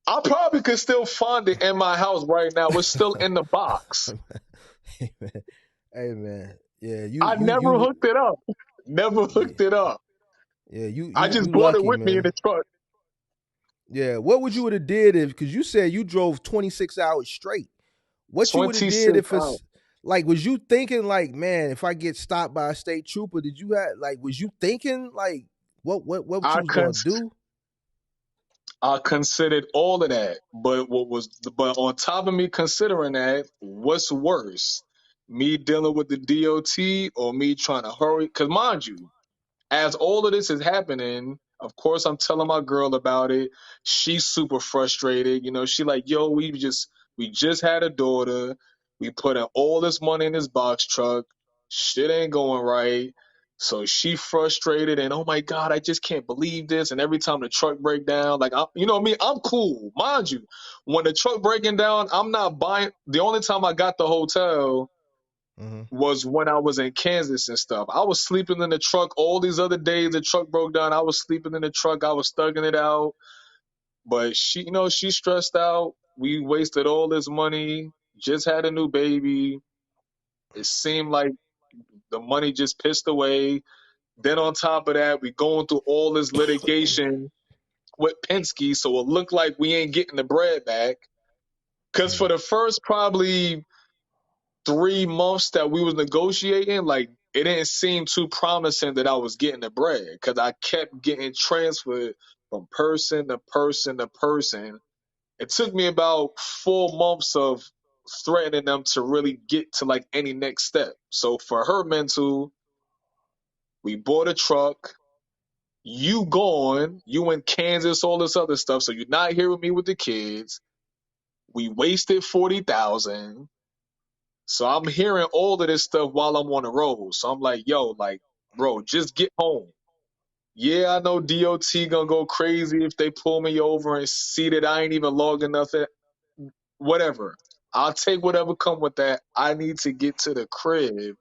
I probably could still find it in my house right now. It's still in the box. Hey man. Hey man. Yeah, I never hooked it up. Never yeah, hooked it up. yeah, I just you brought it lucky, with me in man. the truck. Yeah. What would you would have did if because you said you drove 26 hours straight? What you would have did 26 if hours. it's like was you thinking like, man, if I get stopped by a state trooper, did you have like was you thinking like what I you was gonna cons- do? I considered all of that, but on top of me considering that, what's worse, me dealing with the DOT or me trying to hurry? Because mind you, as all of this is happening, of course I'm telling my girl about it. She's super frustrated. She like, yo, we just had a daughter. We put in all this money in this box truck. Shit ain't going right. So she frustrated and oh my God, I just can't believe this. And every time the truck break down, like you know me, I'm cool. Mind you, when the truck breaking down, I'm not buying. The only time I got the hotel Mm-hmm. was when I was in Kansas and stuff. I was sleeping in the truck all these other days. The truck broke down. I was sleeping in the truck. I was thugging it out. But she's stressed out. We wasted all this money. Just had a new baby. It seemed like the money just pissed away. Then on top of that, we going through all this litigation with Penske, so it looked like we ain't getting the bread back. Cause for the first probably 3 months that we was negotiating, like it didn't seem too promising that I was getting the bread because I kept getting transferred from person to person to person. It took me about 4 months of threatening them to really get to like any next step. So for her mental, we bought a truck. You gone, you in Kansas, all this other stuff. So you're not here with me with the kids. We wasted 40,000. So I'm hearing all of this stuff while I'm on the road. So I'm like, yo, like, bro, just get home. Yeah, I know DOT gonna go crazy if they pull me over and see that I ain't even logging nothing. Whatever. I'll take whatever come with that. I need to get to the crib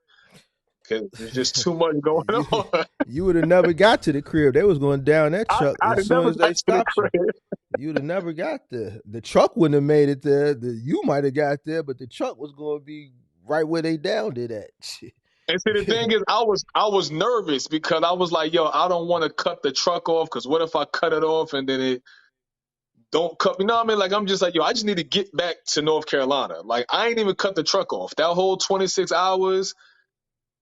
because there's just too much going you on. you would have never got to the crib. They was going down that truck I'd as have soon never as they got to the stopped you. crib. You'd have never got there. The truck wouldn't have made it there. You might have got there, but the truck was going to be right where they downed it at. And see, the thing is, I was nervous because I was like, yo, I don't want to cut the truck off because what if I cut it off and then it don't cut? You know what I mean? Like I'm just like, yo, I just need to get back to North Carolina. Like I ain't even cut the truck off. That whole 26 hours,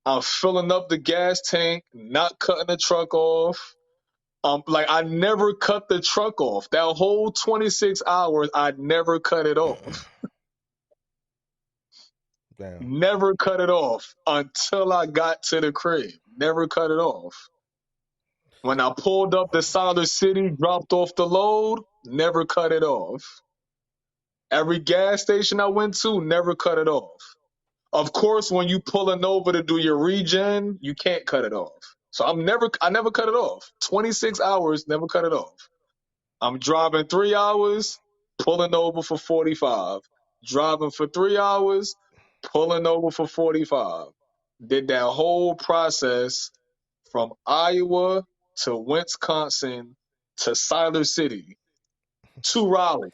I'm filling up the gas tank, not cutting the truck off. Like I never cut the truck off. That whole 26 hours, I never cut it off. Damn. Never cut it off until I got to the crib. Never cut it off. When I pulled up the side of the city, dropped off the load, never cut it off. Every gas station I went to, never cut it off. Of course, when you pulling over to do your regen, you can't cut it off. So I never cut it off. 26 hours, never cut it off. I'm driving 3 hours, pulling over for 45. Driving for 3 hours, pulling over for 45. Did that whole process from Iowa to Wisconsin to Siler City to Raleigh.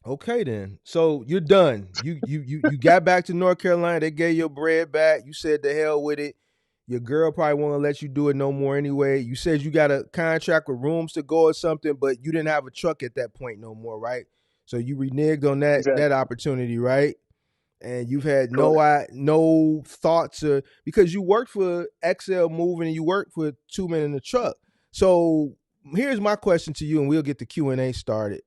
Okay then. So you're done. You got back to North Carolina. They gave your bread back. You said the hell with it. Your girl probably won't let you do it no more anyway. You said you got a contract with rooms to go or something, but you didn't have a truck at that point no more, right? So you reneged on that Exactly. opportunity, right? And you've had Correct. no thoughts or because you worked for XL Moving and you worked for Two Men in the Truck. So here's my question to you, and we'll get the Q&A started.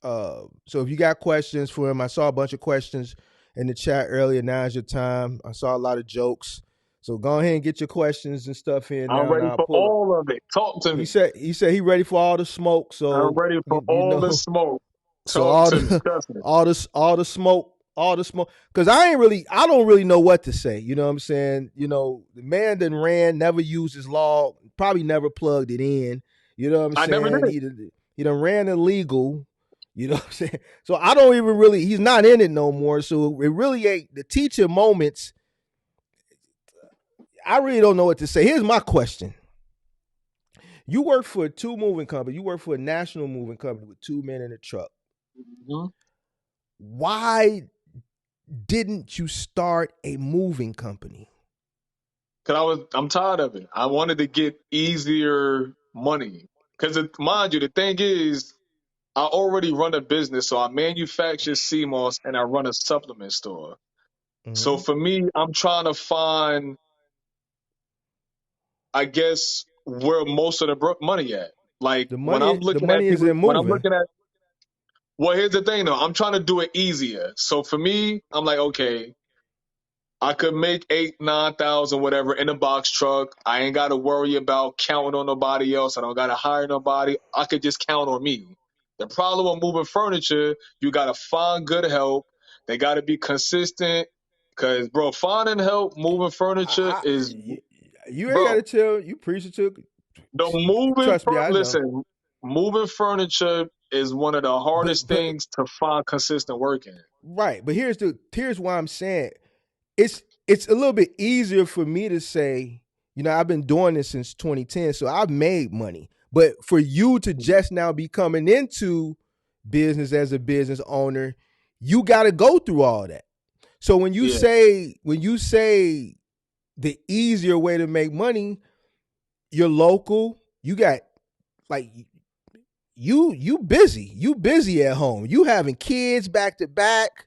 So if you got questions for him, I saw a bunch of questions in the chat earlier. Now's your time. I saw a lot of jokes. So go ahead and get your questions and stuff here I'm now, and ready I'll for pull them. all of it. Talk to me. He ready for all the smoke. I'm So ready for you all the know smoke. so Talk to me. Trust me. all the smoke because I don't really know what to say. You know what I'm saying? You know, the man that ran, never used his law, probably never plugged it in. You know what I'm I never saying? did. He done ran illegal. You know what I'm saying? So I don't even really he's not in it no more. So it really ain't the teacher moments. I really don't know what to say. Here's my question. You work for a two moving company. You work for a national moving company with two men in a truck. Mm-hmm. Why didn't you start a moving company? Cause I'm tired of it. I wanted to get easier money. Cause mind you, the thing is, I already run a business, so I manufacture CMOS and I run a supplement store. So Mm-hmm. for me, I'm trying to find, I guess, where most of the money at. Like when I'm The looking at money is people, in when I'm moving. looking at, well, here's the thing though, I'm trying to do it easier. So for me, I'm like, okay, I could make 8, 9 thousand, whatever, in a box truck. I ain't got to worry about counting on nobody else. I don't got to hire nobody. I could just count on me. The problem with moving furniture, you got to find good help. They got to be consistent. Cause bro, finding help moving furniture I, is, you, you ain't got to bro. tell you preach it to. The moving, Trust me, I know. listen, moving furniture is one of the hardest But things to find consistent work in. right. But here's why I'm saying it's a little bit easier for me to say. You know, I've been doing this since 2010, so I've made money. But for you to just now be coming into business as a business owner, you got to go through all that. So Yeah, when you say the easier way to make money, you're local, you got like you busy at home, you having kids back to back.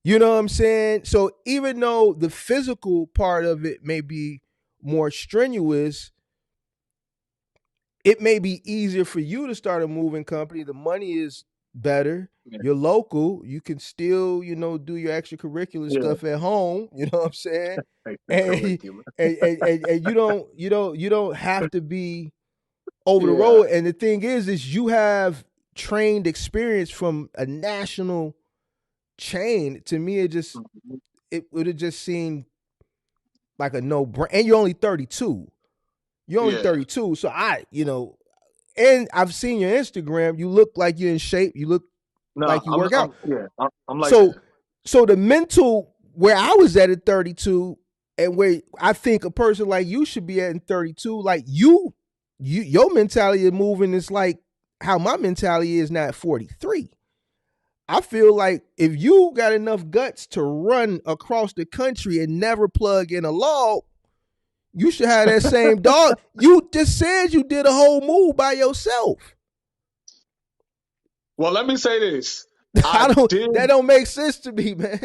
You know what I'm saying? So even though the physical part of it may be more strenuous, it may be easier for you to start a moving company. The money is better. yeah, You're local. You can still, do your extracurricular yeah. stuff at home. You know what I'm saying? Like the And curriculum. and you don't have to be over the Yeah. road. And the thing is you have trained experience from a national chain. To me, Mhm. it would have just seemed like a no brain. And you're only 32. You're only Yeah. 32. So and I've seen your Instagram. You look like you're in shape. You look No, like you work out. I'm like So that. so the mental where I was at 32 and where I think a person like you should be at in 32, like your mentality of moving is like how my mentality is now at 43. I feel like if you got enough guts to run across the country and never plug in a log, you should have that same dog. You just said you did a whole move by yourself. Well, let me say this. I I don't. did. That don't make sense to me, man.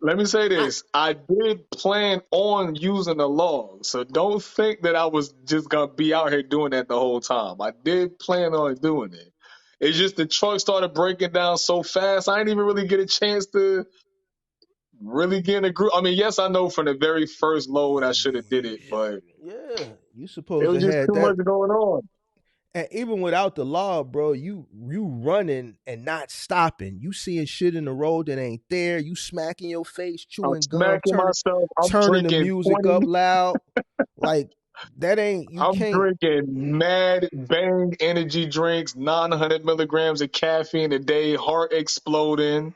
Let me say I, this. I did plan on using the log, so don't think that I was just gonna be out here doing that the whole time. I did plan on doing it. It's just the truck started breaking down so fast. I didn't even really get a chance to really get in a group. I mean, yes, I know from the very first load I should have did it, but yeah, you it supposed was to just have too much that. going on. And even without the law, bro, you running and not stopping. You seeing shit in the road that ain't there. You smacking your face, I'm chewing gum, smacking myself. I'm turning the drinking music 20. up loud. Like that ain't you I'm can't. drinking mad bang energy drinks, 900 milligrams of caffeine a day, heart exploding,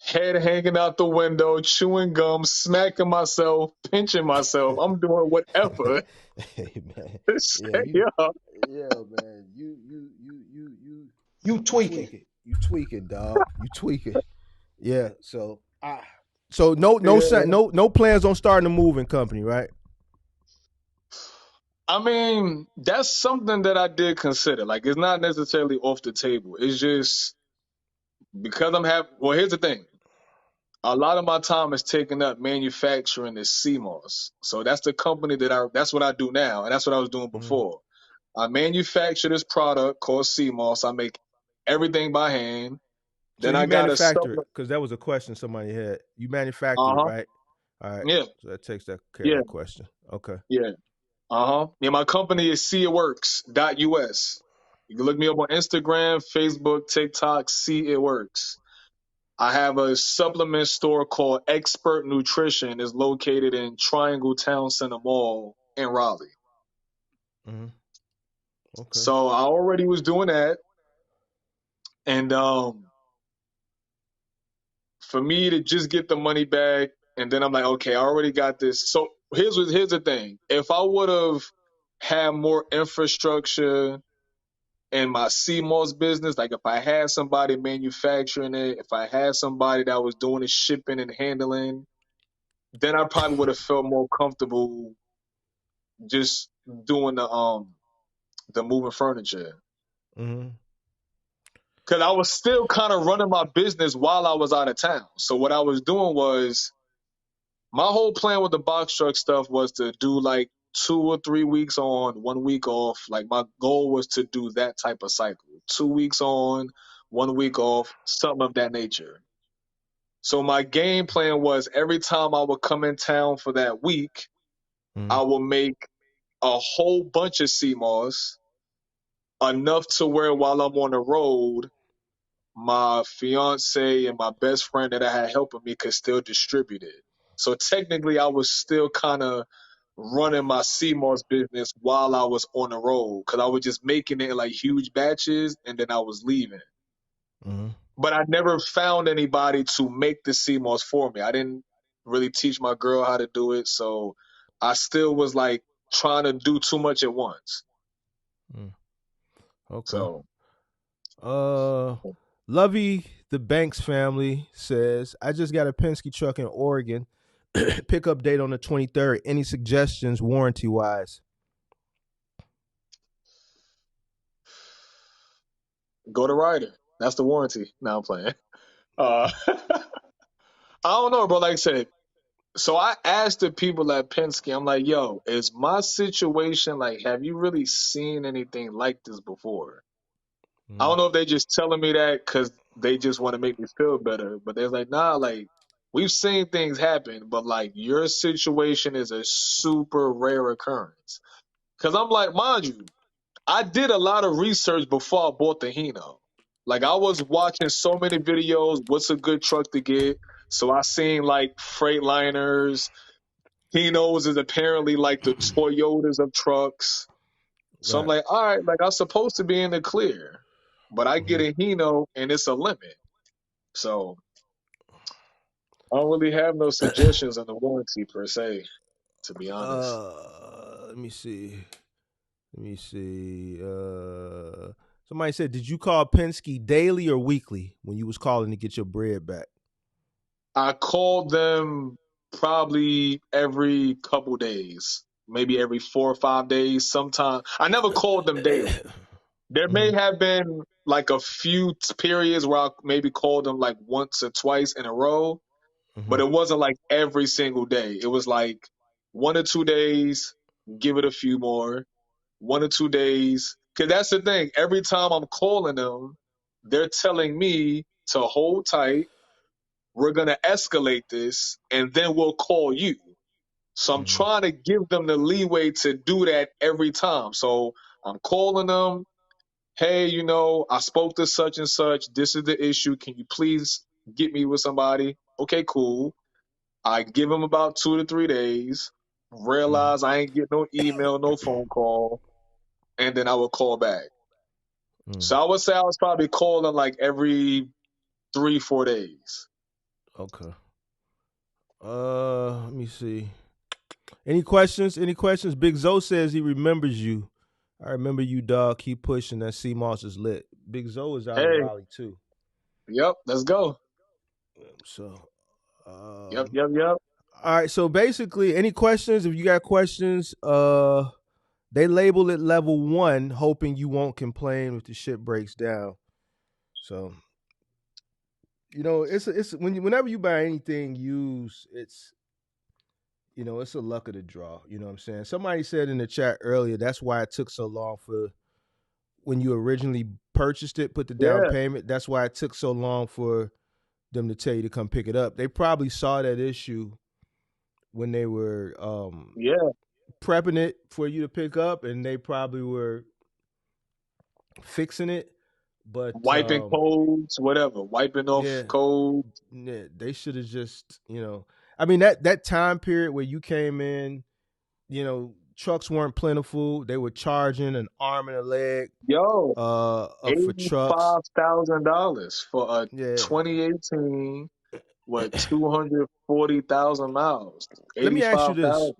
head hanging out the window, chewing gum, smacking myself, pinching myself. I'm doing whatever Hey man, to yeah, stay up. yeah, man, you You you tweaking. tweaking, you tweaking, dog, you tweaking. Yeah, so Yeah. no plans on starting a moving company, right? I mean, that's something that I did consider. Like, it's not necessarily off the table. It's just because I'm having. Well, here's the thing. A lot of my time is taken up manufacturing this CMOS. So that's the company that's what I do now, and that's what I was doing Mm. before. I manufacture this product called CMOS. I make everything by hand. So Then you I got a manufacture it supplement. because that was a question somebody had. You manufacture Uh it, huh. right? All right. Yeah. So that takes that care of Yeah. that question. Okay. Yeah. Uh huh. Yeah. My company is seeitworks.us. You can look me up on Instagram, Facebook, TikTok. See It Works. I have a supplement store called Expert Nutrition. It's located in Triangle Town Center Mall in Raleigh. Mm-hmm. Okay. So I already was doing that, and for me to just get the money back, and then I'm like, okay, I already got this. So here's the thing: if I would have had more infrastructure in my CMOS business, like if I had somebody manufacturing it, if I had somebody that was doing the shipping and handling, then I probably would have felt more comfortable just doing the moving furniture. Mm-hmm. Cause I was still kind of running my business while I was out of town. So what I was doing was my whole plan with the box truck stuff was to do like 2 or 3 weeks on, 1 week off. Like my goal was to do that type of cycle. 2 weeks on, 1 week off, something of that nature. So my game plan was every time I would come in town for that week, Mm-hmm. I would make a whole bunch of CMOS, enough to where while I'm on the road, my fiance and my best friend that I had helping me could still distribute it. So technically, I was still kind of running my CMOS business while I was on the road because I was just making it in like huge batches and then I was leaving. Mm-hmm. But I never found anybody to make the CMOS for me. I didn't really teach my girl how to do it. So I still was like trying to do too much at once. Mm. Okay. So Uh, Lovey the Banks family says, I just got a Penske truck in Oregon. Pickup date on the 23rd. Any suggestions warranty wise? go to Ryder. That's the warranty. Now I'm playing. I don't know, bro. Like I said, so I asked the people at Penske, I'm like, yo, is my situation like, have you really seen anything like this before? I Mm. don't know if they just telling me that because they just want to make me feel better, but they're like, nah, like, we've seen things happen, but like, your situation is a super rare occurrence. Because I'm like, mind you, I did a lot of research before I bought the Hino. Like I was watching so many videos, what's a good truck to get? So I seen like Freightliners. Hinos is apparently like the Toyotas of trucks. So I'm Right. like, all right, like I'm supposed to be in the clear. But I get Mm-hmm. a Hino and it's a limit. So I don't really have no suggestions on the warranty per se, to be honest. Let me see. Let me see. Somebody said, did you call Penske daily or weekly when you was calling to get your bread back? I called them probably every couple days, maybe every 4 or 5 days. Sometimes I never called them daily. There may Mm-hmm. have been like a few periods where I maybe called them like once or twice in a row, Mm-hmm. but it wasn't like every single day. It was like 1 or 2 days, give it a few more, 1 or 2 days. Cause that's the thing. Every time I'm calling them, they're telling me to hold tight. We're going to escalate this and then we'll call you. So I'm Mm-hmm. trying to give them the leeway to do that every time. So I'm calling them. Hey, I spoke to such and such. This is the issue. Can you please get me with somebody? Okay, cool. I give them about 2 to 3 days, Mm-hmm. realize I ain't get no email, no phone call, and then I would call back. Mm. So I would say I was probably calling like every 3, 4 days. Okay. Let me see. Any questions? Any questions? Big Zo says he remembers you. I remember you, dog. Keep pushing. That sea moss is lit. Big Zo is out in Hey, Raleigh too. yep, let's go. So, Yep, yep, yep. all right. So basically, any questions? If you got questions, they label it level one, hoping you won't complain if the shit breaks down. So it's whenever you buy anything used, it's a luck of the draw. You know what I'm saying? Somebody said in the chat earlier that's why it took so long for when you originally purchased it, put the down Yeah, payment. That's why it took so long for them to tell you to come pick it up. They probably saw that issue when they were yeah. prepping it for you to pick up, and they probably were fixing it. But Wiping codes, whatever. Wiping off yeah, codes. yeah, they should have just, I mean that time period where you came in, trucks weren't plentiful. They were charging an arm and a leg Yo, up for trucks. $85,000 for a Yeah. 2018 with 240,000 miles. Let me ask you this. 85,000.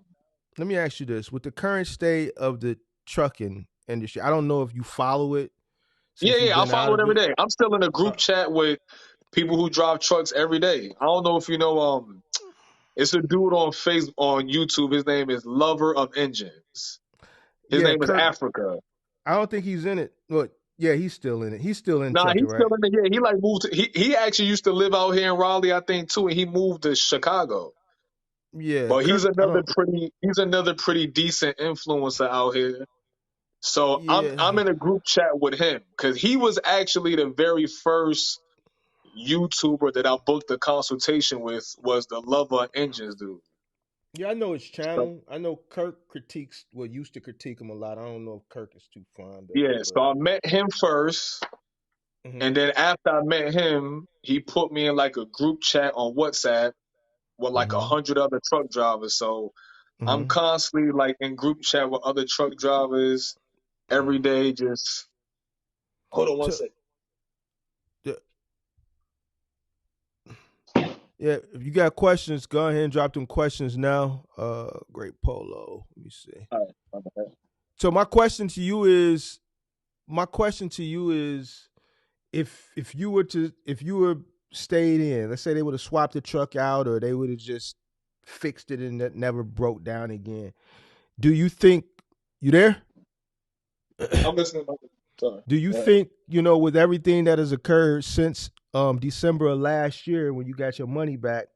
Let me ask you this. With the current state of the trucking industry, I don't know if you follow it Yeah, since you've yeah, I been out follow it of every it. day. I'm still in a group Uh, chat with people who drive trucks every day. I don't know if you know it's a dude on Facebook on YouTube. His name is Lover of Engines. His yeah, name is Kirk. Africa. I don't think he's in it. But yeah, he's still in it. He's still in Nah, trucking, he's still right? in the, yeah, he like moved to, he actually used to live out here in Raleigh, I think too, and he moved to Chicago. Yeah, But Kirk. I don't. he's another pretty decent influencer out here. So Yeah, I'm in a group chat with him because he was actually the very first YouTuber that I booked a consultation with was the Lover of Engines dude. yeah. I know his So channel. I know Kirk critiques. Well, used to critique him a lot. I don't know if Kirk is too fond of it, yeah, so but. I met him first, Hmm. and then after I met him, he put me in like a group chat on WhatsApp with like Hmm. 100 other truck drivers. So I'm Hmm. constantly like in group chat with other truck drivers every day. Just hold on one So, second. yeah, yeah, if you got questions, go ahead and drop them questions now. Great polo. Let me see. All right, my bad. So my question to you is if you were stayed in, let's say they would have swapped the truck out or they would have just fixed it and it never broke down again. Do you think you there? I'm listening. Sorry. Do you Go ahead. think, with everything that has occurred since December of last year when you got your money back,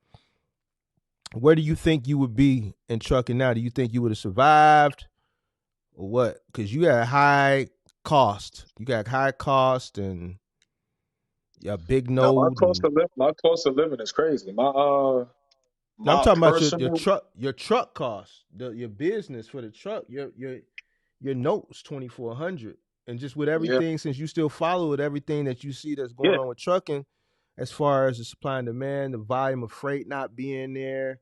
where do you think you would be in trucking now? Do you think you would have survived or what? Because you got high cost. You got high cost and a big Now node and my cost of living is crazy. now I'm My talking about your personal truck cost, your business for the truck, your notes 2400, and just with yeah, everything since you still follow it, everything that you see that's going yeah. on with trucking, as far as the supply and demand, the volume of freight not being there,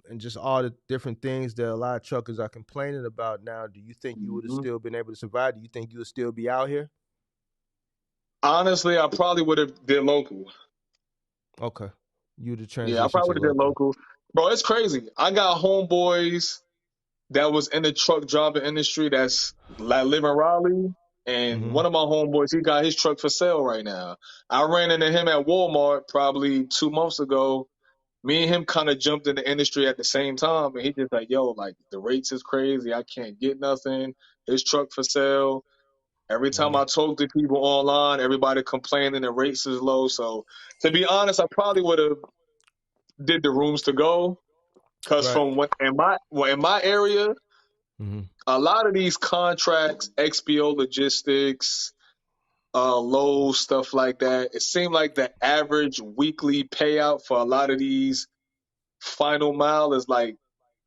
and just all the different things that a lot of truckers are complaining about now. Do you think you would have Mhm. still been able to survive? Do you think you would still be out here? Honestly, I probably would have did local. Okay, you would have Yeah, I transitioned probably to would have did local. local. Bro, it's crazy. I got homeboys that was in the truck driving industry that's like live in Raleigh. And Mm-hmm. one of my homeboys, he got his truck for sale right now. I ran into him at Walmart probably 2 months ago. Me and him kind of jumped in the industry at the same time, and he just like, yo, like the rates is crazy. I can't get nothing. His truck for sale. Every time Mm-hmm. I talk to people online, everybody complaining the rates is low. So to be honest, I probably would have did the rooms to go because Right. from what in my area, Mm-hmm. a lot of these contracts, XPO logistics, low stuff like that. It seemed like the average weekly payout for a lot of these final mile is like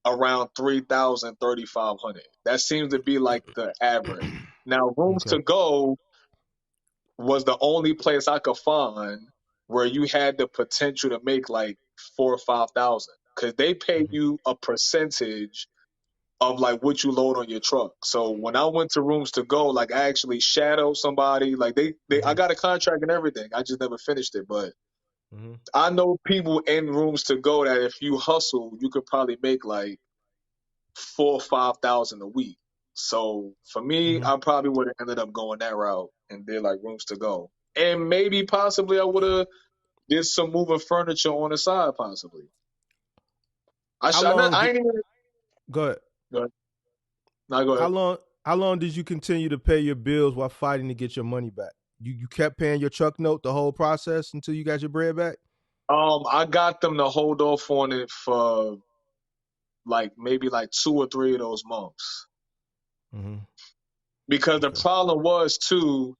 around 3,000, 3,500. That seems to be like the average. Now, rooms Okay. to go was the only place I could find where you had the potential to make like 4 or 5 thousand because they pay Mm-hmm. you a percentage of like what you load on your truck. So when I went to rooms to go, like I actually shadowed somebody. Like I Mm-hmm. got a contract and everything. I just never finished it, but Mm-hmm. I know people in rooms to go that if you hustle, you could probably make like 4 or 5 thousand a week. So for me, Mm-hmm. I probably would have ended up going that route and did like rooms to go. And maybe possibly I would have did some moving furniture on the side, possibly. How long I did ain't even. go ahead. Go ahead. No, go How ahead. long how long did you continue to pay your bills while fighting to get your money back? you kept paying your truck note the whole process until you got your bread back? I got them to hold off on it for like maybe like 2 or 3 of those months. Mm-hmm. Because the Okay. problem was too,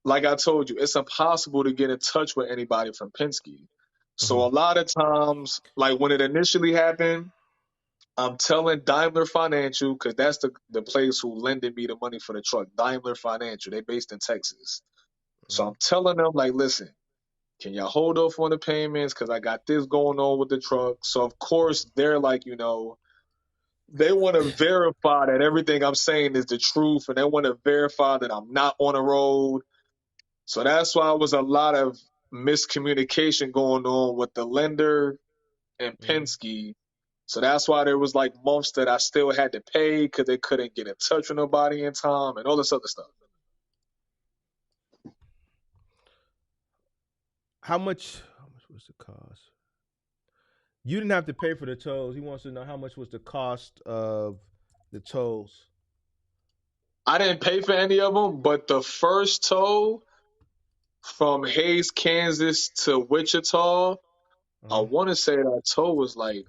like I told you, it's impossible to get in touch with anybody from Penske. So Mm-hmm. a lot of times, like when it initially happened, I'm telling Daimler Financial, because that's the place who lended me the money for the truck. Daimler Financial, they based in Texas. So I'm telling them, like, listen, can y'all hold off on the payments? Because I got this going on with the truck. So of course they're like, they want to verify that everything I'm saying is the truth, and they want to verify that I'm not on the road. So that's why there was a lot of miscommunication going on with the lender and Mm-hmm. Penske. So that's why there was like months that I still had to pay because they couldn't get in touch with nobody in time and all this other stuff. How much was the cost? You didn't have to pay for the tolls. He wants to know how much was the cost of the tolls. I didn't pay for any of them, but the first tow from Hayes, Kansas to Wichita, I Uh-huh. want to say that tow was like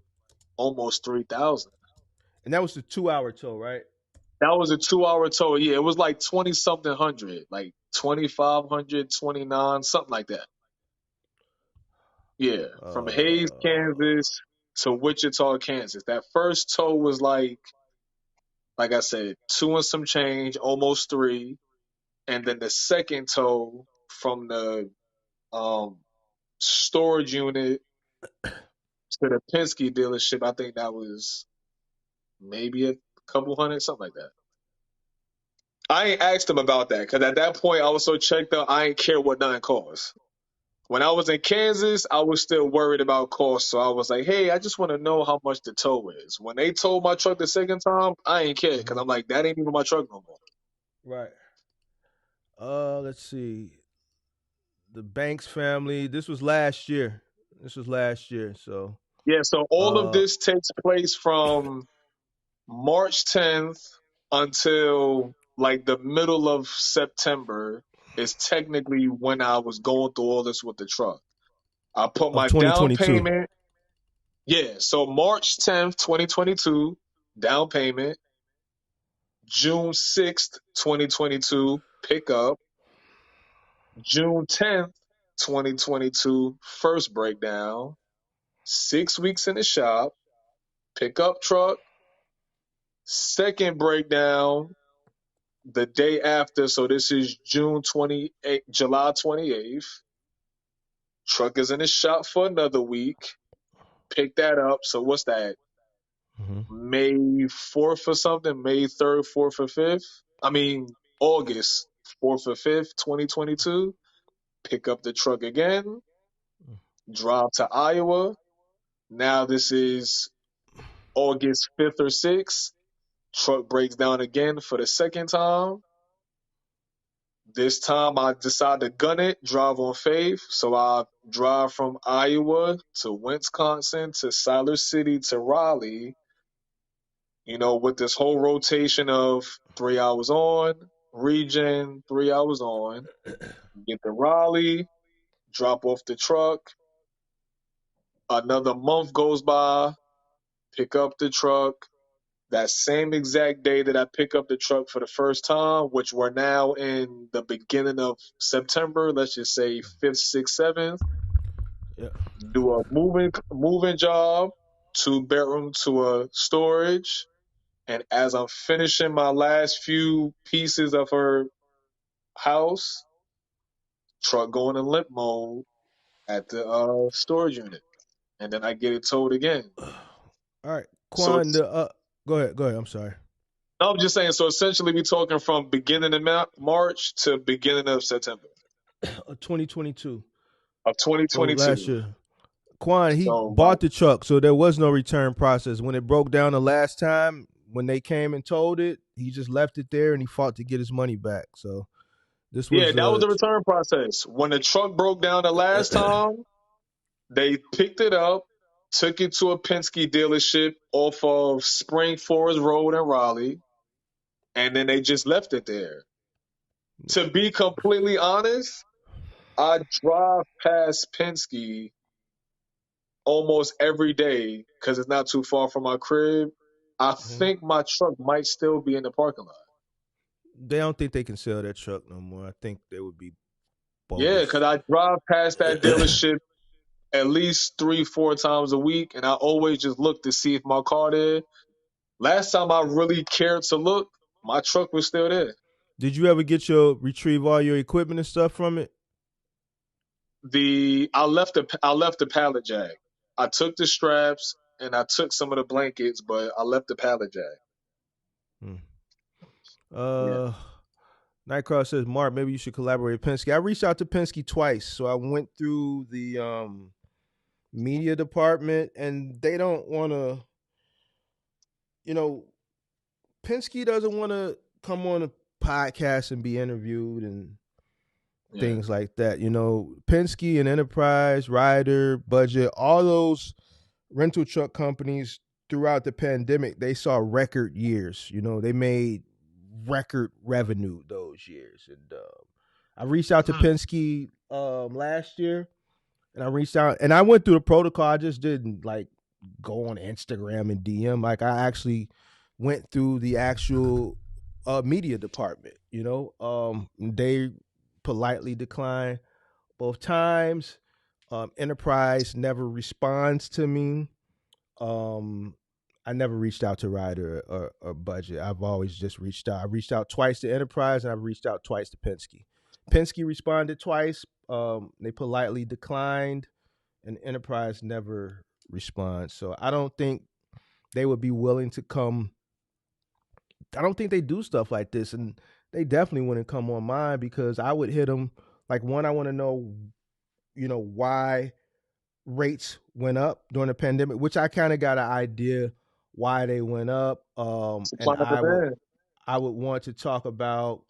almost 3,000. And that was the 2 hour toll, right? That was a 2 hour tow. Yeah, it was like 20 something hundred, like 2,500, 29, something like that. Yeah, from Hayes, Uh, Kansas to Wichita, Kansas. That first tow was like I said, two and some change, almost three. And then the second tow from the um storage unit to the Penske dealership, I think that was maybe a couple hundred, something like that. I ain't asked him about that because at that point I was so checked out, I ain't care what nothing cost. When I was in Kansas, I was still worried about cost, so I was like, "Hey, I just want to know how much the tow is." When they towed my truck the second time, I ain't care because mhm. I'm like, "That ain't even my truck no more." Right. Let's see. The Banks family. This was last year. This was last year. So, Yeah, so all of uh, this takes place from March 10th until like the middle of September is technically when I was going through all this with the truck. I put of my down 2022. payment. Yeah, so March 10th, 2022, down payment. June 6th, 2022, pickup. June 10th, 2022, first breakdown. 6 weeks in the shop, pickup truck. Second breakdown the day after, so this is July 28th. Truck is in the shop for another week. Pick that up. So what's that? Mm-hmm. May 4th or something? May 3rd, 4th, or 5th? I mean, August 4th or 5th, 2022. Pick up the truck again. Drive to Iowa. Now this is August 5th or 6th. Truck breaks down again for the second time. This time I decide to gun it, drive on faith. So I drive from Iowa to Wisconsin to Siler City to Raleigh, with this whole rotation of 3 hours on, regen, 3 hours on, get to Raleigh, drop off the truck. Another month goes by, pick up the truck. That same exact day that I pick up the truck for the first time, which we're now in the beginning of September, let's just say 5th, 6th, 7th, Yeah. do a moving job, 2 bedroom to a storage. And as I'm finishing my last few pieces of her house, truck going in limp mode at the storage unit. And then I get it towed again. All right, So Quan. Go ahead. Go ahead. I'm sorry. I'm just saying, so essentially we're talking from beginning of March to beginning of September 2022. of So last 2022. year, Quan, he So bought the truck, so there was no return process. When it broke down the last time, when they came and told it, he just left it there and he fought to get his money back. So this yeah, was that was the return process. When the truck broke down the last time, they picked it up, took it to a Penske dealership off of Spring Forest Road in Raleigh, and then they just left it there. To be completely honest, I drive past Penske almost every day because it's not too far from my crib. I Mhm. think my truck might still be in the parking lot. They don't think they can sell that truck no more. I think they would be Yeah, because bogus. I drive past that dealership at least 3, 4 times a week, and I always just look to see if my car there. Last time I really cared to look, my truck was still there. Did you ever get your retrieve all your equipment and stuff from it? I left the pallet jack. I took the straps and I took some of the blankets, but I left the pallet jack. Hmm. Yeah, Uh, Nightcrawler says, Mark, maybe you should collaborate with Penske. I reached out to Penske twice, so I went through the media department, and they don't want to. You know, Penske doesn't want to come on a podcast and be interviewed and yeah. things like that. Penske and Enterprise, Ryder, Budget, all those rental truck companies throughout the pandemic, they saw record years. They made record revenue those years. And I reached out to Hmm. Penske last year, and I reached out and I went through the protocol. I just didn't like go on Instagram and DM. Like I actually went through the actual media department. They politely declined both times. Enterprise never responds to me. Um, I never reached out to Ryder or Budget. I've always just reached out. I reached out twice to Enterprise and I've reached out twice to Penske. Penske responded twice. They politely declined, and Enterprise never responds. So I don't think they would be willing to come. I don't think they do stuff like this, and they definitely wouldn't come on mine because I would hit them. Like one, I want to know, why rates went up during the pandemic, which I kind of got an idea why they went up. And Supply and demand. I would want to talk about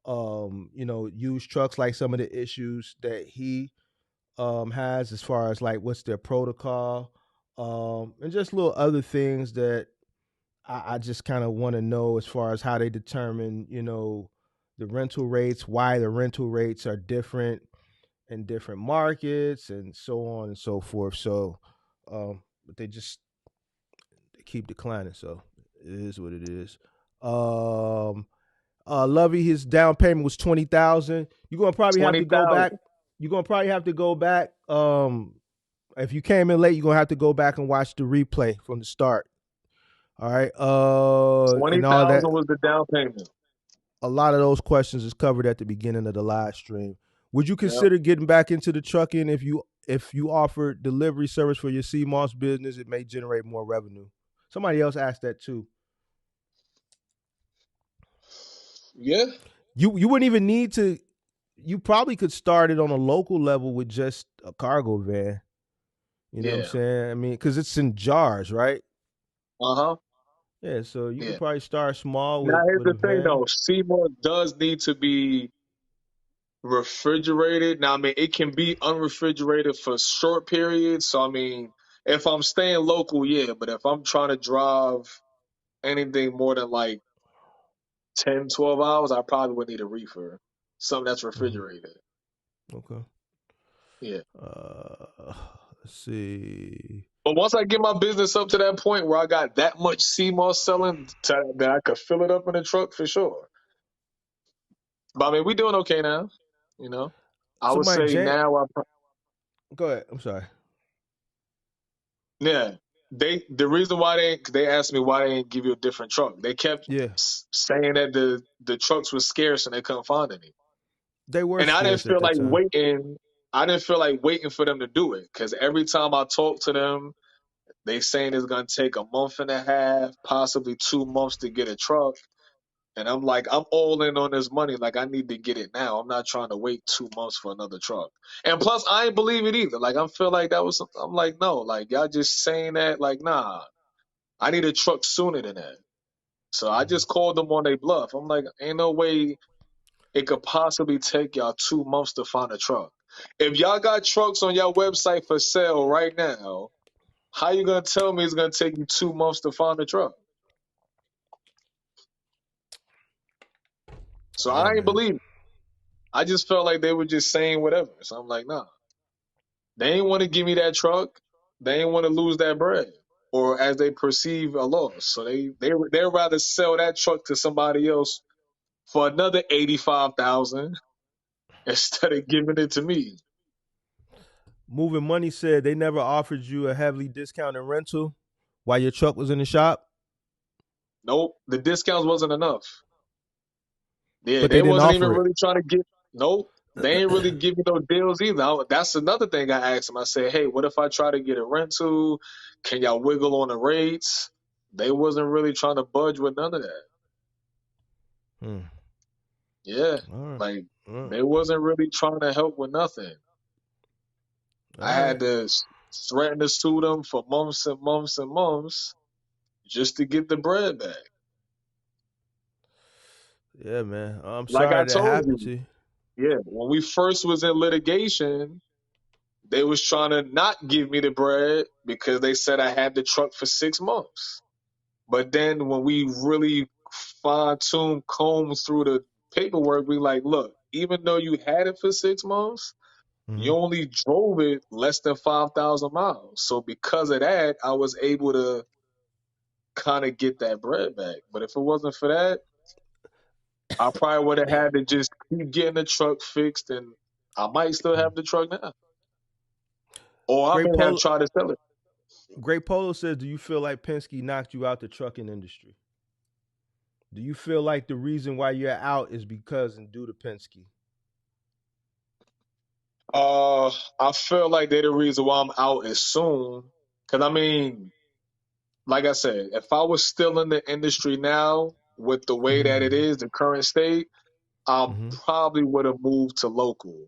used trucks, like some of the issues that he has as far as like what's their protocol, and just little other things that I just kind of want to know as far as how they determine, the rental rates, why the rental rates are different in different markets, and so on and so forth. So, but they keep declining. So it is what it is. Um, Lovey, his down payment was 20,000. You're gonna probably have to go back. 20,000. You're gonna probably have to go back. If you came in late, you're gonna have to go back and watch the replay from the start. All right. Twenty And all that. thousand was the down payment. A lot of those questions is covered at the beginning of the live stream. Would you Yeah. consider getting back into the trucking if you offer delivery service for your CMOS business? It may generate more revenue. Somebody else asked that too. Yeah. You wouldn't even need to. You probably could start it on a local level with just a cargo van. You know what I'm Yeah. saying? I mean, because it's in jars, right? Uh huh. Yeah, so you could Yeah. probably start small Now with here's with a the thing van. though. Seymour does need to be refrigerated. Now I mean it can be unrefrigerated for short periods. So I mean if I'm staying local, yeah, but if I'm trying to drive anything more than like 10, 12 hours, I probably would need a reefer. Something that's Hmm. refrigerated. Okay. Yeah. Uh, let's see. But once I get my business up to that point where I got that much CMOS selling that I could fill it up in the truck for sure. But I mean, we doing okay now. You know, I would Somebody, say Jan, now, go ahead. I'm sorry. yeah. The reason why they asked me why they didn't give you a different truck. They kept Yeah, saying that the trucks were scarce and they couldn't find any. they were And I didn't scarce at feel that like time. waiting. I didn't feel like waiting for them to do it because every time I talk to them, they saying it's gonna take a month and a half, possibly 2 months to get a truck. And I'm like, I'm all in on this money. Like, I need to get it now. I'm not trying to wait 2 months for another truck. And plus, I ain't believe it either. Like, I feel like that was, I'm like, no, like, y'all just saying that. Like, nah, I need a truck sooner than that. So I Mhm. just called them on their bluff. I'm like, ain't no way it could possibly take y'all 2 months to find a truck. If y'all got trucks on your website for sale right now, how you gonna tell me it's gonna take you 2 months to find a truck? So Yeah, I ain't man. believe it. I just felt like they were just saying whatever. So I'm like, nah, they ain't want to give me that truck. They ain't want to lose that bread, or as they perceive a loss. So they rather sell that truck to somebody else for another 85,000 instead of giving it to me. Moving Money said they never offered you a heavily discounted rental while your truck was in the shop, Nope, the discounts wasn't enough. Yeah, but they they didn't wasn't even offer it. really trying to get. Nope, they ain't really give me no deals either. That's another thing I asked them. I said, hey, what if I try to get a rental? Can y'all wiggle on the rates? They wasn't really trying to budge with none of that. Hmm. Yeah, All right. like All right. they wasn't really trying to help with nothing. I All had right. to threaten to sue them for months and months and months just to get the bread back. Yeah, man. I'm Like I sorry that told happened you, to you. yeah, when we first was in litigation, they was trying to not give me the bread because they said I had the truck for 6 months. But then when we really fine tune comb through the paperwork, we like, look, even though you had it for 6 months, Hmm. you only drove it less than 5,000 miles. So because of that, I was able to kind of get that bread back. But if it wasn't for that, I probably would have had to just keep getting the truck fixed, and I might still have the truck now. Or I Great may have Polo. tried to sell it. Great Polo says, "Do you feel like Penske knocked you out the trucking industry? Do you feel like the reason why you're out is because and due to Penske?" Uh, I feel like they're the reason why I'm out as soon. Cause I mean, like I said, if I was still in the industry now with the way that it Mm-hmm. is, the current state, I Mm-hmm. probably would have moved to local.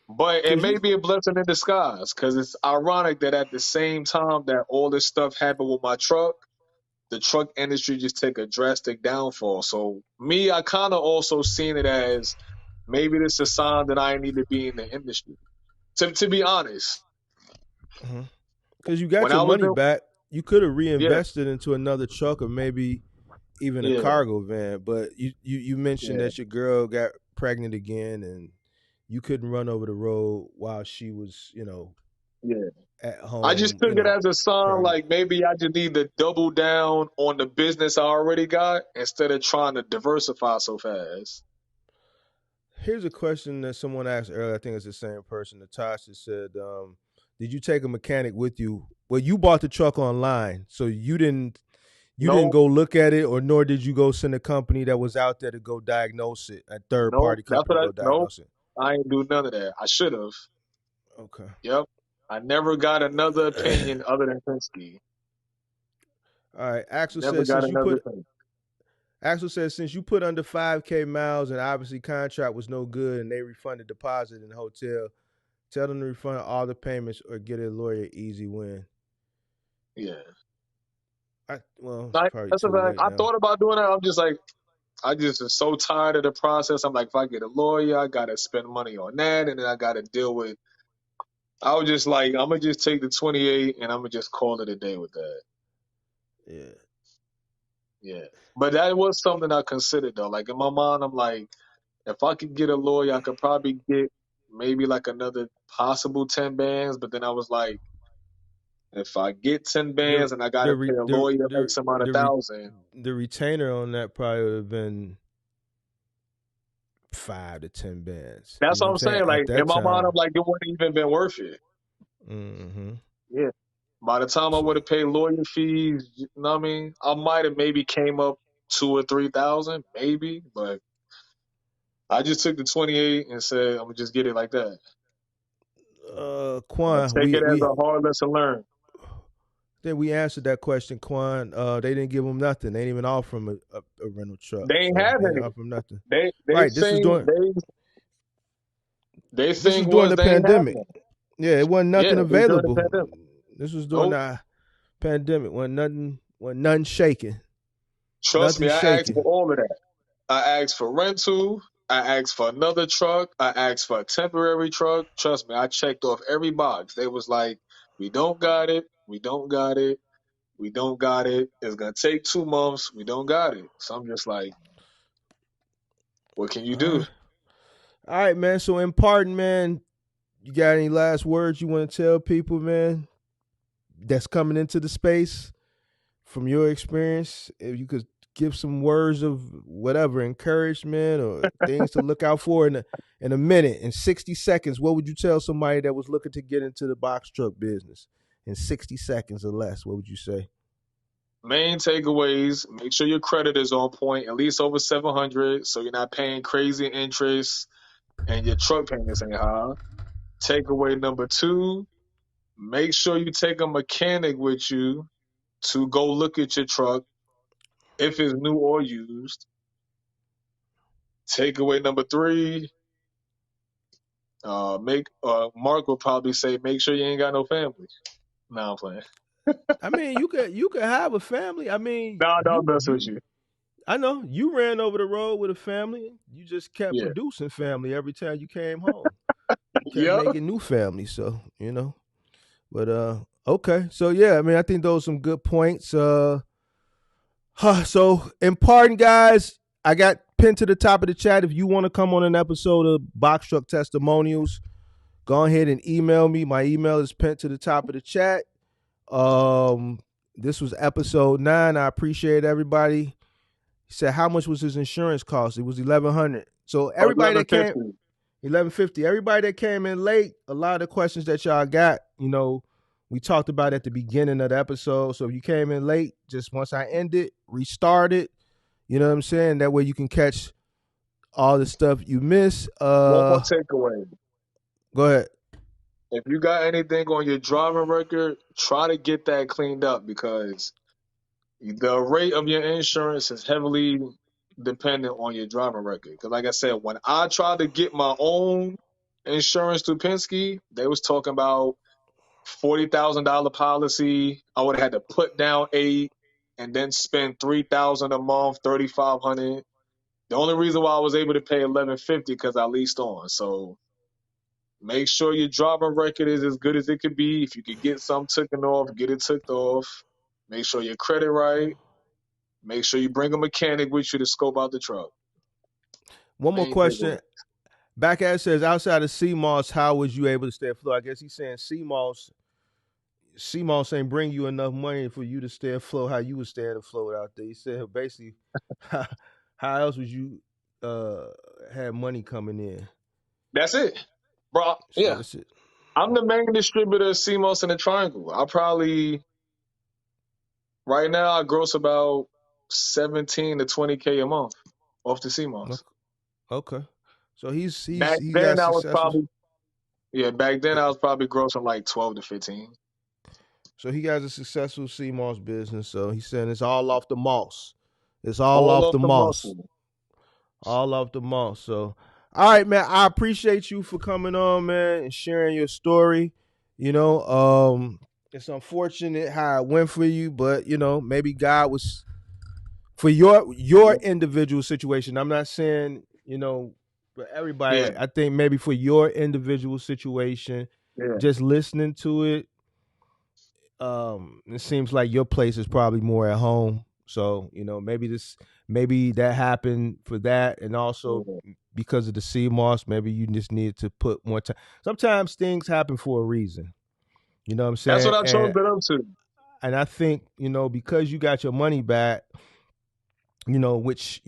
But it Cause may you. be a blessing in disguise because it's ironic that at the same time that all this stuff happened with my truck, the truck industry just took a drastic downfall. So me, I kind of also seen it as maybe this is a sign that I need to be in the industry. To be honest, Mm-hmm. Cause you got when your I was money in, back, you could have yeah, reinvested into another truck or maybe even a yeah, cargo van. But you mentioned yeah, that your girl got pregnant again and you couldn't run over the road while she was, yeah. at I just home, took it as a sign pregnant. like maybe I just need to double down on the business I already got instead of trying to diversify so fast. Here's a question that someone asked earlier. I think it's the same person. Natasha said, "Did you take a mechanic with you?" Well, you bought the truck online, so you didn't No, go look at it, or nor did you go send a company that was out there to go diagnose it, a third no, party that's company what to I go no. diagnose it. I ain't do none of that. I should have. Okay. Yep. I never got another opinion other than Penske. All right. Axel Never says got since you another put opinion. Axel says since you put under 5K miles and obviously contract was no good and they refunded deposit in the hotel, tell them to refund all the payments or get a lawyer easy win. Yeah. Well, it's Like, probably that's a too fact. late I now. thought about doing that. I'm just like, I just am so tired of the process. I'm like, if I get a lawyer, I gotta spend money on that, and then I gotta deal with. I was just like, I'm gonna just take the 28 and I'm gonna just call it a day with that. Yeah. Yeah. But that was something I considered though. Like in my mind, I'm like, if I could get a lawyer, I could probably get maybe like another possible 10 bands. But then I was like, if I get 10 The bands and I the gotta re, pay a the lawyer the X amount of the re, thousand, the retainer on that probably would have been 5 to 10 bands. You that's know what what I'm I'm saying? saying. Like At in that my mind, I'm time. like, it wouldn't even been worth it. Mm-hmm. Yeah. By the time I would So have paid lawyer fees, you know what I mean? I might have maybe came up 2 or 3 thousand, maybe, but I just took the 28 and said, I'm gonna just get it like that. I'm gonna Quan, take we it as we a hard lesson learned. then we answered that question, Quan. They didn't give him nothing. They didn't even offer him a rental truck. They ain't So have they didn't any. offer him nothing. They Right. This was think during they this was think during was the they ain't have pandemic. none. Yeah, it wasn't Yeah, nothing it was during the available. pandemic. This was during Nope. the pandemic when nothing shaking. Trust Nothing me, I asked for shaking. all of that. I asked for rental. I asked for another truck. I asked for a temporary truck. Trust me, I checked off every box. They was like, we don't got it. We don't got it. We don't got it. It's gonna take 2 months. We don't got it. So I'm just like, What can you All do? right. All right, man. So in parting, man, you got any last words you want to tell people, man, that's coming into the space from your experience? If you could give some words of whatever encouragement or things to look out for in a minute, in 60 seconds, what would you tell somebody that was looking to get into the box truck business in 60 seconds or less? What would you say? Main takeaways: make sure your credit is on point, at least over 700, so you're not paying crazy interest and your truck payments ain't high. Takeaway number two: make sure you take a mechanic with you to go look at your truck if it's new or used. Takeaway number three: make Mark will probably say, make sure you ain't got no family. No, I'm playing. I mean, you could have a family. I mean, No, don't you mess with you you. I know you ran over the road with a family. You just kept Yeah. producing family every time you came home. You kept Yep. making new family. So But okay. So yeah, I mean, I think those are some good points. So in part, guys, I got pinned to the top of the chat. If you want to come on an episode of Box Truck Testimonials, go ahead and email me. My email is pinned to the top of the chat. Um, this was episode 9. I appreciate everybody. He said, how much was his insurance cost? It was 1,100. So Oh, everybody that came, 1150. 1150. Everybody that came in late, a lot of the questions that y'all got, we talked about at the beginning of the episode. So if you came in late, just once I end it, restart it. You know what I'm saying? That way you can catch all the stuff you miss. One more takeaway. Go ahead. If you got anything on your driving record, try to get that cleaned up because the rate of your insurance is heavily dependent on your driving record. Because, like I said, when I tried to get my own insurance through Penske, they was talking about $40,000 policy. I would have had to put down eight and then spend 3,000 a month, 3,500. The only reason why I was able to pay 1150 because I leased on. So make sure your driving record is as good as it could be. If you could get something taken off, get it took off. Make sure your credit right. Make sure you bring a mechanic with you to scope out the truck. One more Main takeaway. question. Back at says, outside of CMOS, how was you able to stay afloat? I guess he's saying CMOS ain't bring you enough money for you to stay afloat how you was staying afloat out there. He said basically, how else would you uh have money coming in? That's it, bro. So Yeah, that's it. I'm the main distributor of CMOS in the Triangle. I probably right now I gross about 17 to 20K a month off the CMOS. Okay. So Back he got then I was successful. probably yeah. Back then I was probably grossing like 12 to 15. So he has a successful CMOS business. So he's saying it's all off the moss. It's all All off off the the moss. muscle. All off the moss. So all right, man. I appreciate you for coming on, man, and sharing your story. It's unfortunate how it went for you, but maybe God was for your Yeah, individual situation. I'm not saying for yeah, everybody. I think maybe for your individual situation, yeah. just listening to it, it seems like your place is probably more at home. So maybe that happened for that, and also Yeah. because of the CMOS, maybe you just needed to put more time. Sometimes things happen for a reason. You know what I'm That's what saying? I And chalked it up to. I think because you got your money back, which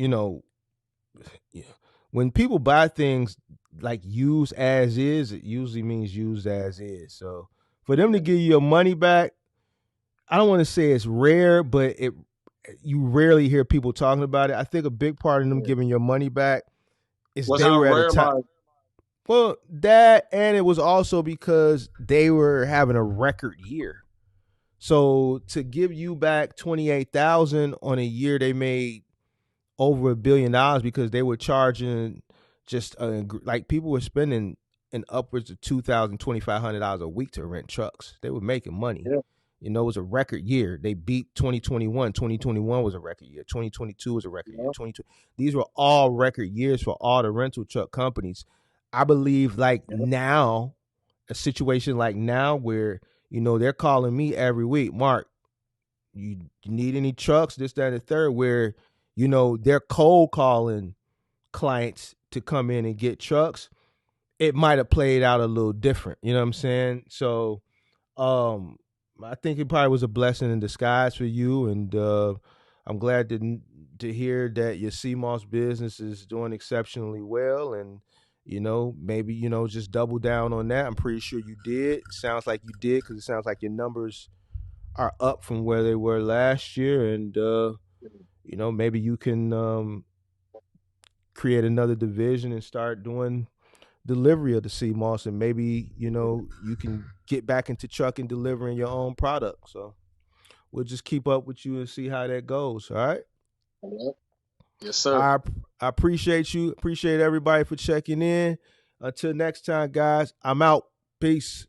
yeah, when people buy things like used as is, it usually means used as is. So for them to Yeah, give you your money back, I don't want to say it's rare, but you rarely hear people talking about it. I think a big part of them yeah. giving your money back is Was they how were at a rare time. my Well, that and it was also because they were having a record year. So to give you back 28,000 on a year they made over $1 billion because they were charging just like people were spending in upwards of $2,000 $2,500 a week to rent trucks. They were making money. yeah, It was a record year. They beat 2021. 2021 was a record year. 2022 was a record year. yeah, 2020. These were all record years for all the rental truck companies. I believe like yeah. now, a situation like now where, they're calling me every week, Mark, you need any trucks, this, that, and the third, where, they're cold calling clients to come in and get trucks, it might have played out a little different. You know what I'm saying? So um, I think it probably was a blessing in disguise for you, and I'm glad to hear that your CMOS business is doing exceptionally well, and maybe just double down on that. I'm pretty sure you did. It sounds like you did because it sounds like your numbers are up from where they were last year, and maybe you can create another division and start doing delivery of the sea moss, and maybe you can get back into trucking delivering your own product. So we'll just keep up with you and see how that goes. All right. Yep. Yes, sir. I appreciate you. Appreciate everybody for checking in. Until next time, guys. I'm out. Peace.